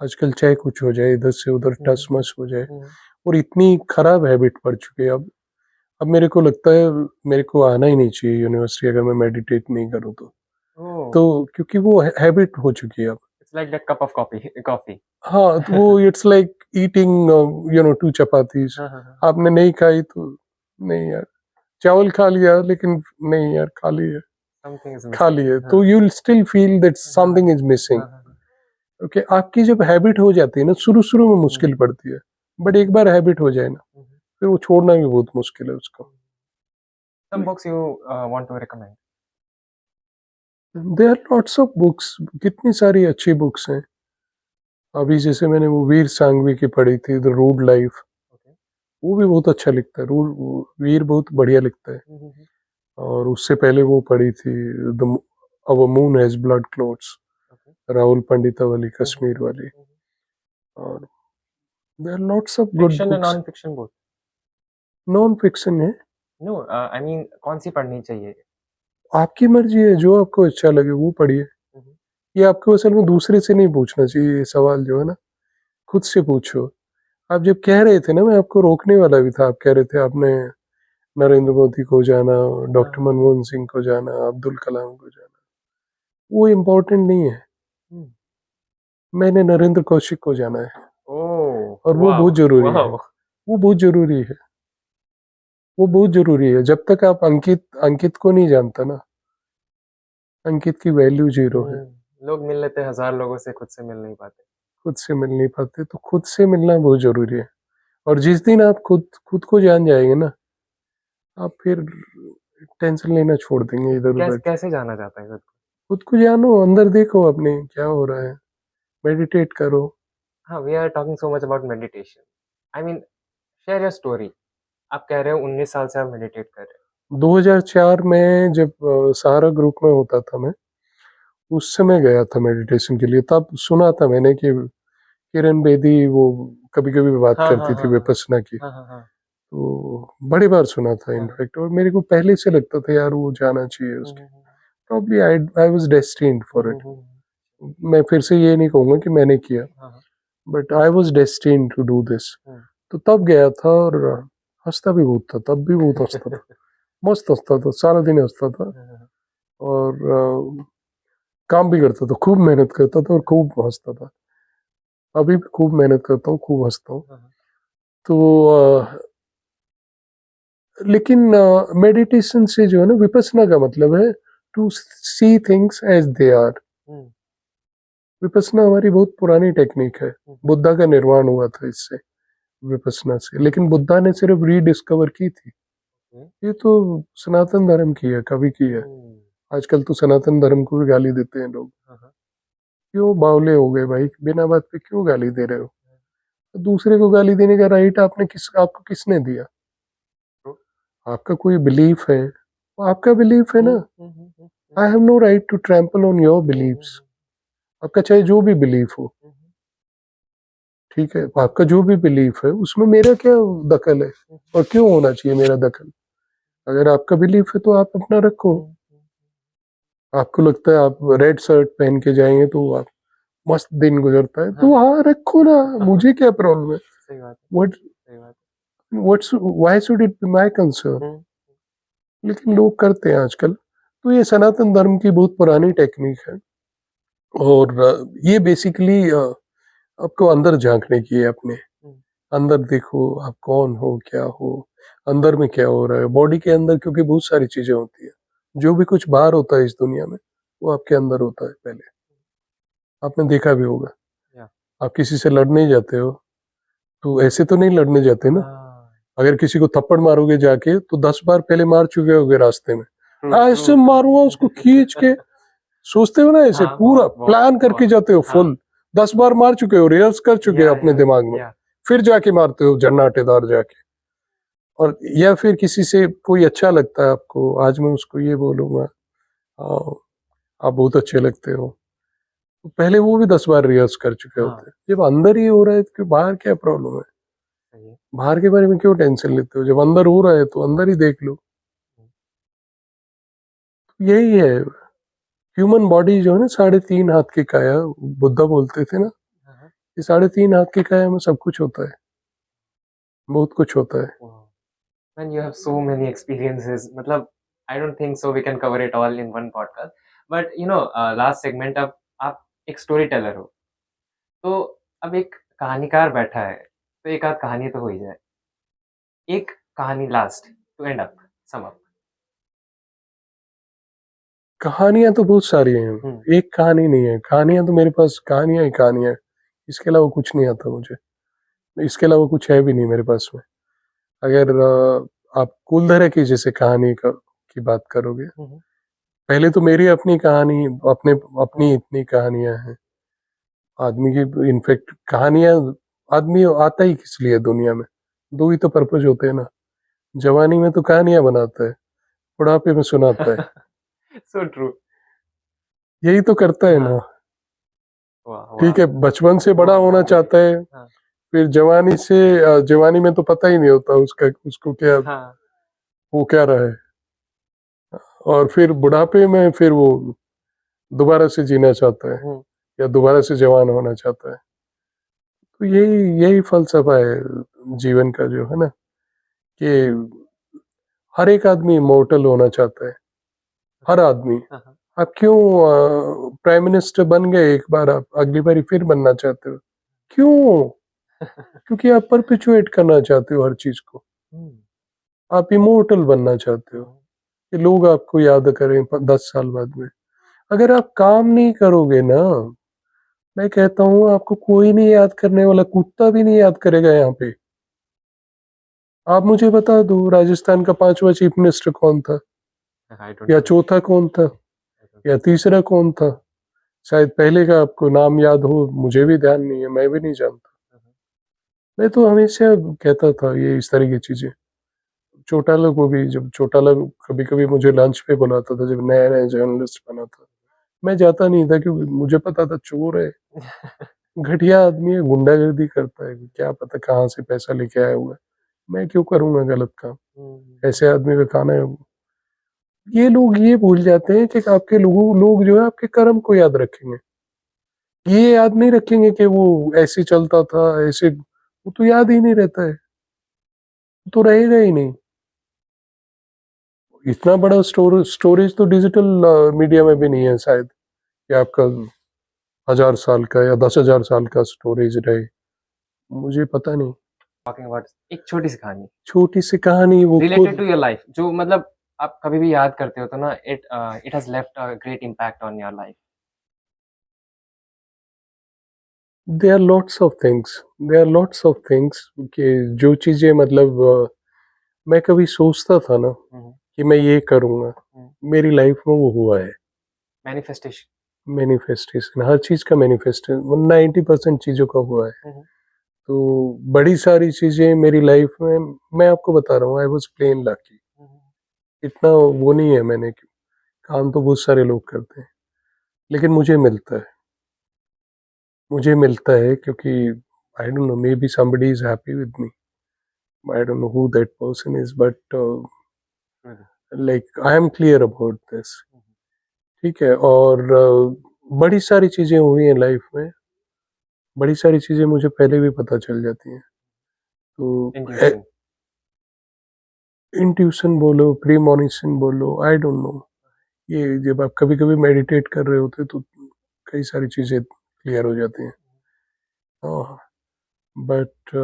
S1: आजकल चाहे कुछ हो जाए, इधर से उधर टस मस हो जाए, और इतनी खराब हैबिट पड़ चुकी है अब मेरे को लगता है मेरे को आना ही नहीं चाहिए यूनिवर्सिटी अगर मैं मेडिटेट नहीं करूँ तो। तो क्योंकि वो हैबिट हो चुकी है अब।
S3: It's like that cup of coffee.
S1: हाँ, तो वो इट्स लाइक ईटिंग 2 चपातीस। आपने नहीं खाई तो नहीं यार, चावल खा लिया लेकिन नहीं यार, खा लिए,
S3: Something is
S1: खा
S3: missing.
S1: लिए, तो you will still feel that something is missing. Okay, आपकी जब हैबिट हो जाती है ना, शुरू में मुश्किल पड़ती है, बट एक बार हैबिट हो जाए ना, फिर वो छोड़ना भी बहुत मुश्किल है उसको।
S3: Some books you want to recommend?
S1: There are lots of books, कितनी सारी अच्छी बुक्स हैं। अभी जैसे मैंने वो वीर सांघवी की पढ़ी थी, द रूड लाइफ,
S3: Okay.
S1: वो भी बहुत अच्छा लिखता है। वीर बहुत बढ़िया लिखता है। और उससे पहले वो पढ़ी थी the our moon has blood clots, Rahul Pandita वाली, कश्मीर वाली। और there are lots of good
S3: Fiction and
S1: books.
S3: non-fiction both?
S1: Non fiction है,
S3: No, I mean कौन सी पढ़नी चाहिए?
S1: आपकी मर्जी है, जो आपको अच्छा लगे वो पढ़िए। ये आपको असल में दूसरे से नहीं पूछना चाहिए, ये सवाल जो है ना, खुद से पूछो। आप जब कह रहे थे ना, मैं आपको रोकने वाला भी था, आप कह रहे थे आपने नरेंद्र मोदी को जाना, डॉक्टर मनमोहन सिंह को जाना, अब्दुल कलाम को जाना, वो इम्पोर्टेंट नहीं है। मैंने नरेंद्र कौशिक को जाना है, और वो बहुत जरूरी है। वो बहुत जरूरी है, वो बहुत जरूरी है। जब तक आप अंकित को नहीं जानता ना, अंकित की वैल्यू जीरो है।
S3: लोग मिल लेते हैं 1000 लोगों से, खुद से मिल नहीं पाते।
S1: खुद से मिल नहीं पाते, तो खुद से मिलना बहुत जरूरी है। और जिस दिन आप खुद खुद को जान जाएंगे ना, आप फिर टेंशन लेना छोड़ देंगे इधर उधर।
S3: कैसे जाना जाता है खुद को?
S1: खुद को जानो, अंदर देखो अपने क्या हो रहा है, मेडिटेट करो।
S3: हाँ, we are talking so much about meditation. I mean, share your story. आप कह रहे हो 19 साल से आप मेडिटेट कर रहे हो।
S1: 2004 में जब सहारा ग्रुप में होता था मैं, उस समय गया था मेडिटेशन के लिए। तब सुना था मैंने कि किरण बेदी वो कभी कभी बात
S3: हाँ, हाँ,
S1: करती थी
S3: हाँ, हाँ।
S1: विपश्यना की।
S3: हाँ, हाँ, हाँ।
S1: तो बड़ी बार सुना था
S3: हाँ।
S1: इनफैक्ट, और मेरे को पहले से लगता था यार वो जाना चाहिए
S3: हम्म,
S1: उसके। Probably I was destined for it.
S3: हम्म,
S1: मैं फिर से ये नहीं कहूंगा कि मैंने किया,
S3: हाँ, हाँ।
S1: But I was destined to do this.
S3: हम्म।
S1: तो तब गया था, और हंसता भी बहुत था, तब भी बहुत हंसता था। मस्त हंसता था, सारा दिन हंसता था।
S3: हाँ,
S1: और काम भी करता था, खूब मेहनत करता था और खूब हंसता था। अभी भी खूब मेहनत करता हूँ, खूब हंसता हूँ।
S3: हाँ,
S1: तो लेकिन मेडिटेशन से जो है ना, विपස්සना का मतलब है to see things as they are.
S3: हम्म,
S1: विपස්සना हमारी बहुत पुरानी टेक्निक है। बुद्धा का निर्माण हुआ था इससे, विपස්සना से। लेकिन बुद्धा ने सिर्फ रीडिस्कवर की थी। ये तो सनातन धर्म की है, कभी की है। आजकल तो सनातन धर्म को भी गाली देते हैं लोग।
S3: हाँ,
S1: क्यों बावले हो गए भाई, बिना बात पे क्यों गाली दे रहे हो? तो दूसरे को गाली देने का राइट आपको किसने दिया? आपका कोई बिलीफ है, वो आपका बिलीफ है ना। I have no right to trample on your beliefs. आपका चाहे जो भी बिलीफ हो, ठीक है, आपका जो भी बिलीफ है उसमें मेरा क्या दखल है, और क्यों होना चाहिए मेरा दखल? अगर आपका बिलीफ है तो आप अपना रखो। आपको लगता है आप रेड शर्ट पहन के जाएंगे तो आप मस्त दिन गुजरता है, तो हाँ रखो ना, मुझे क्या प्रॉब्लम है?
S3: सही बात
S1: व्हाट
S3: सही बात
S1: what's why should it be my concern? लेकिन लोग करते हैं आजकल। तो ये सनातन धर्म की बहुत पुरानी टेक्निक है, और ये बेसिकली आपको अंदर झांकने की है। अपने अंदर देखो आप कौन हो, क्या हो, अंदर में क्या हो रहा है बॉडी के अंदर, क्योंकि बहुत सारी चीजें होती है। जो भी कुछ बाहर होता है इस दुनिया में, वो आपके अंदर होता है पहले। आपने देखा भी होगा,
S3: या
S1: आप किसी से लड़ने जाते हो तो ऐसे तो नहीं लड़ने जाते ना। अगर किसी को थप्पड़ मारोगे जाके, तो 10 बार पहले मार चुके होगे रास्ते में। ऐसे मारूंगा उसको खींच के, सोचते हो ना ऐसे,
S3: हाँ,
S1: पूरा
S3: बहुत
S1: प्लान करके
S3: बहुत
S1: जाते हो
S3: हाँ,
S1: फुल। 10 बार मार चुके हो, रिहर्स कर चुके हो अपने दिमाग में,
S3: या
S1: फिर जाके मारते हो जन्नाटेदार जाके। और या फिर किसी से कोई अच्छा लगता है आपको, आज मैं उसको ये बोलूंगा, "आ, आप बहुत अच्छे लगते हो", तो पहले वो भी 10 बार रिहर्स कर चुके
S3: हाँ,
S1: होते हैं। जब अंदर ही हो रहा है तो बाहर क्या प्रॉब्लम है?
S3: सही है।
S1: बाहर के बारे में क्यों टेंशन लेते हो? जब अंदर हो रहा है तो अंदर ही देख लो। यही है, ह्यूमन बॉडी जो है ना, 3.5 हाथ की काया, बुद्धा बोलते थे ना,
S3: हाँ,
S1: ये 3.5 हाथ की काया में सब कुछ होता है, बहुत कुछ होता है।
S3: wow. Man, you have so many experiences. मतलब, I don't think so we can cover it all in one podcast. But last segment, अब आप एक स्टोरी टेलर हो, तो अब एक कहानीकार बैठा है, तो एक आध कहानी तो हो ही जाए। एक कहानी last to end up, sum up.
S1: कहानियां तो बहुत सारी हैं, एक कहानी नहीं है। कहानियां तो मेरे पास कहानियां ही कहानियां है, इसके अलावा कुछ नहीं आता मुझे। इसके अलावा कुछ है भी नहीं मेरे पास में। अगर आप कुलधरा की जैसे कहानी की बात करोगे, पहले तो मेरी अपनी कहानी, अपनी इतनी कहानियां हैं आदमी की। इनफैक्ट कहानियां, आदमी आता ही किस लिए दुनिया में? दो ही तो पर्पज होते हैं ना। जवानी में तो कहानियां बनाता है, बुढ़ापे में सुनाता है।
S3: So true.
S1: यही तो करता है ना।
S3: वाह
S1: ठीक है, बचपन से बड़ा होना चाहता है,
S3: हाँ,
S1: फिर जवानी से जवानी में तो पता ही नहीं होता उसको क्या,
S3: हाँ,
S1: वो क्या रहा है। और फिर बुढ़ापे में फिर वो दोबारा से जीना चाहता है, या दोबारा से जवान होना चाहता है। तो यही यही फलसफा है जीवन का, जो है ना, कि हर एक आदमी इमोर्टल होना चाहता है, हर आदमी। आप क्यों प्राइम मिनिस्टर बन गए एक बार, आप अगली बार फिर बनना चाहते हो? क्यों? क्योंकि आप परपेचुएट करना चाहते हो हर चीज को। आप इमोर्टल बनना चाहते हो कि लोग आपको याद करें 10 साल बाद में। अगर आप काम नहीं करोगे ना, मैं कहता हूँ आपको कोई नहीं याद करने वाला, कुत्ता भी नहीं याद करेगा यहाँ पे। आप मुझे बता दो राजस्थान का 5वां चीफ मिनिस्टर कौन था,
S3: I don't
S1: या
S3: know.
S1: चौथा कौन था, या तीसरा कौन था? शायद पहले का आपको नाम याद हो, मुझे भी ध्यान नहीं है, मैं भी नहीं जानता। मैं तो हमेशा कहता था ये इस तरह की चीजें। चौटाला को भी, जब चौटाला कभी कभी मुझे लंच पे बुलाता था, जब नया नया जर्नलिस्ट बना था, मैं जाता नहीं था क्योंकि मुझे पता था चोर है, घटिया आदमी है, गुंडागर्दी करता है, क्या पता कहाँ से पैसा लेके आया हुआ है, मैं क्यों करूंगा गलत काम, ऐसे आदमी का खाना है वो। ये लोग ये भूल जाते हैं कि आपके लोग जो है आपके कर्म को याद रखेंगे, ये याद नहीं रखेंगे कि वो ऐसे चलता था ऐसे, वो तो याद ही नहीं रहता है, वो तो रहेगा ही नहीं। इतना बड़ा स्टोरेज तो डिजिटल मीडिया में भी नहीं है शायद, कि आपका 1000 साल का या 10,000 साल का स्टोरेज रहे, मुझे पता नहीं।
S3: Talking about एक छोटी सी कहानी
S1: छोटी सी कहानी वो
S3: related
S1: खुद,
S3: to your life, जो मतलब आप कभी भी याद करते हो तो ना, it has left a great impact on your life.
S1: There are lots of things, there are lots of things कि जो चीजें मतलब मैं कभी सोचता था ना कि मैं ये करूँगा, मेरी लाइफ में वो हुआ है।
S3: Manifestation.
S1: मैनिफेस्टेशन, हर चीज़ का मैनिफेस्टेशन 90% चीज़ों का हुआ है। तो बड़ी सारी चीज़ें मेरी लाइफ में, मैं आपको बता रहा हूँ, आई वाज प्लेन लकी। इतना वो नहीं है मैंने, काम तो बहुत सारे लोग करते हैं, लेकिन मुझे मिलता है क्योंकि आई don't no, may be somebody is happy with me, I don't know who that person is, but like I am clear about this. ठीक है, और बड़ी सारी चीज़ें हुई हैं लाइफ में, बड़ी सारी चीज़ें मुझे पहले भी पता चल जाती हैं। तो
S3: Intuition.
S1: इंट्यूशन बोलो, प्रीमोनिशन बोलो, आई डोंट नो, ये जब आप कभी कभी मेडिटेट कर रहे होते तो कई सारी चीज़ें क्लियर हो जाती हैं। हाँ, but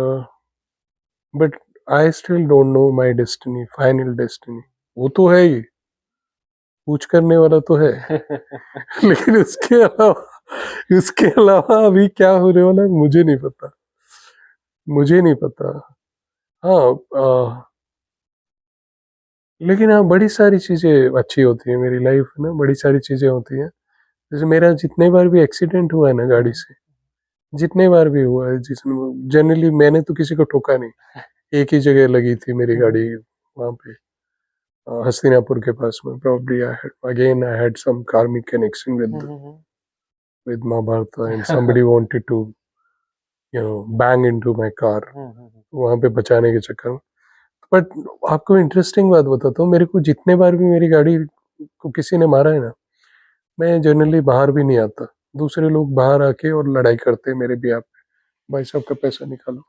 S1: but I still don't know my destiny, final destiny. वो तो है ही, पूछ करने वाला तो है, लेकिन उसके अलावा अभी क्या होने वाला है मुझे नहीं पता, मुझे नहीं पता। हाँ, लेकिन हाँ, बड़ी सारी चीज़ें अच्छी होती हैं मेरी लाइफ में ना, बड़ी सारी चीज़ें होती हैं। जैसे मेरा जितने बार भी एक्सीडेंट हुआ है ना गाड़ी से, जितने बार भी हुआ है, जिसमें जनरली मैंने तो किसी को ठोका नहीं, एक ही जगह लगी थी मेरी गाड़ी, वहाँ पे हस्तिनापुर के पास में। Probably I had some karmic connection with Mahabharata, and somebody wanted to bang into my car, वहाँ पे बचाने के चक्कर में। बट आपको इंटरेस्टिंग बात बताता हूँ, मेरे को जितने बार भी मेरी गाड़ी को किसी ने मारा है ना, मैं जनरली बाहर भी नहीं आता, दूसरे लोग बाहर आके और लड़ाई करते हैं मेरे बिहाफ पे, भाई साहब का पैसा निकालो,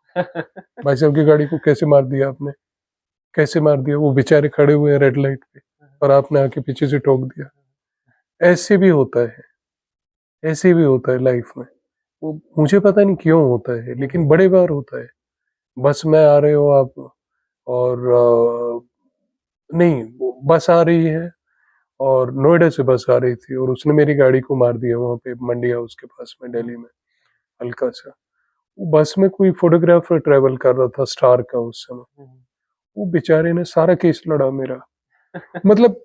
S1: भाई साहब की गाड़ी को कैसे मार दिया आपने, कैसे मार दिया, वो बेचारे खड़े हुए हैं रेड लाइट पे और आपने आके पीछे से ठोक दिया। ऐसे भी होता है, ऐसे भी होता है लाइफ में, वो मुझे पता नहीं क्यों होता है, लेकिन बड़े बार होता है। बस में आ रहे हो आप, और नहीं, वो बस आ रही है, और नोएडा से बस आ रही थी और उसने मेरी गाड़ी को मार दिया वहाँ पे मंडी हाउस के पास में दिल्ली में, हल्का सा। वो बस में कोई फोटोग्राफर ट्रेवल कर रहा था स्टार का उस समय, वो बेचारे ने सारा केस लड़ा मेरा, मतलब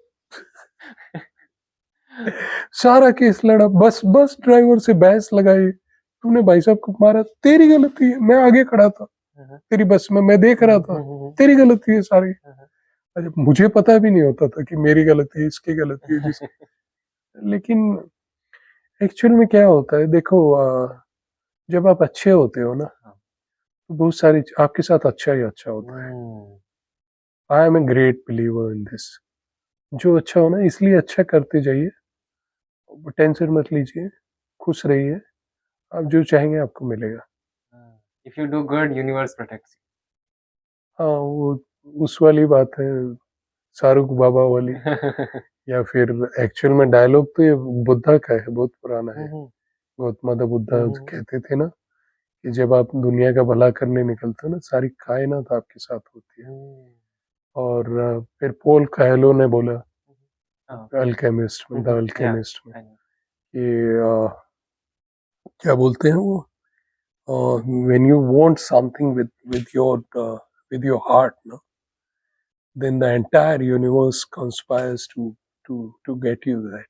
S1: सारा केस लड़ा, बस बस ड्राइवर से बहस लगाई, तूने भाई साहब को मारा, तेरी गलती है, मैं आगे खड़ा था तेरी बस में, मैं देख रहा था, तेरी गलती है सारी। अच्छा, मुझे पता भी नहीं होता था कि मेरी गलती है, इसकी गलती है, जिसकी। लेकिन एक्चुअल में क्या होता है, देखो जब आप अच्छे होते हो ना, तो बहुत सारी आपके साथ अच्छा ही अच्छा होता है। I am a great believer in this, जो अच्छा हो ना, इसलिए अच्छा करते जाइए, टेंशन मत लीजिए, खुश रहिए, आप जो चाहेंगे आपको मिलेगा।
S3: If you do good, universe protects
S1: हाँ, वो उस वाली बात है, शाहरुख बाबा वाली,
S3: you.
S1: या फिर एक्चुअल में डायलॉग तो ये बुद्धा का है, बहुत पुराना है। गौतम बुद्धा कहते थे ना कि जब आप दुनिया का भला करने निकलते हो ना, सारी कायनात आपके साथ होती है। और फिर पोल कायलो ने बोला,
S3: हाँ,
S1: अल्केमिस्ट में, द
S3: yeah,
S1: अल्केमिस्ट में,
S3: I know.
S1: कि क्या बोलते हैं वो, when you want something with your heart, no, then the entire universe conspires to get you that.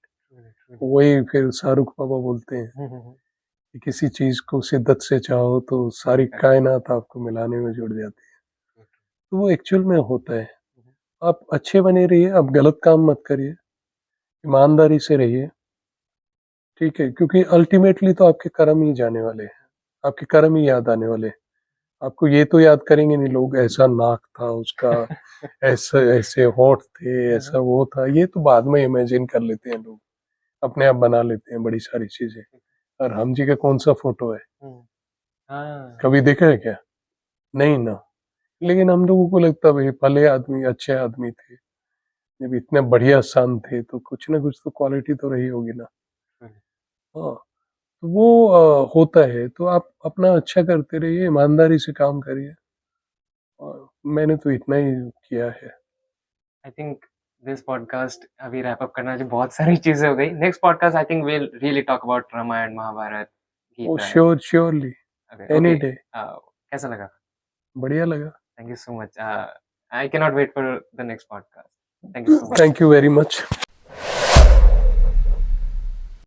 S1: वही फिर शाहरुख बाबा बोलते हैं कि किसी चीज को शिद्दत से चाहो तो सारी कायनात आपको मिलाने में जुड़ जाती है, तो वो एक्चुअल में होता है। आप अच्छे बने रहिए, आप गलत काम मत करिए, ईमानदारी से रहिए, ठीक है, क्योंकि अल्टीमेटली तो आपके कर्म ही जाने वाले हैं, आपके कर्म ही याद आने वाले हैं। आपको ये तो याद करेंगे नहीं लोग, ऐसा नाक था उसका, ऐसे ऐसे होंठ थे, ऐसा वो था, ये तो बाद में इमेजिन कर लेते हैं लोग, अपने आप बना लेते हैं बड़ी सारी चीजें। और हम जी का कौन सा फोटो है,
S3: हाँ
S1: कभी देखा है क्या? नहीं ना। लेकिन हम लोगों को लगता है भाई भले आदमी, अच्छे आदमी थे, जब इतने बढ़िया सन थे तो कुछ ना कुछ तो क्वालिटी तो रही होगी ना। हाँ, तो वो होता है, तो आप अपना अच्छा करते रहिए, ईमानदारी से काम करिए, और मैंने तो इतना ही किया है।
S3: आई थिंक दिस पॉडकास्ट अभी रैप अप करना, जो बहुत सारी चीजें हो गई। Next podcast I think will really talk about Ramayana, Mahabharata,
S1: ओ
S3: Gita.
S1: Surely,
S3: Okay,
S1: any
S3: okay.
S1: Day.
S3: कैसा लगा?
S1: बढ़िया लगा।
S3: Thank you so much. I cannot wait for the next podcast. Thank you so much.
S1: Thank you very much.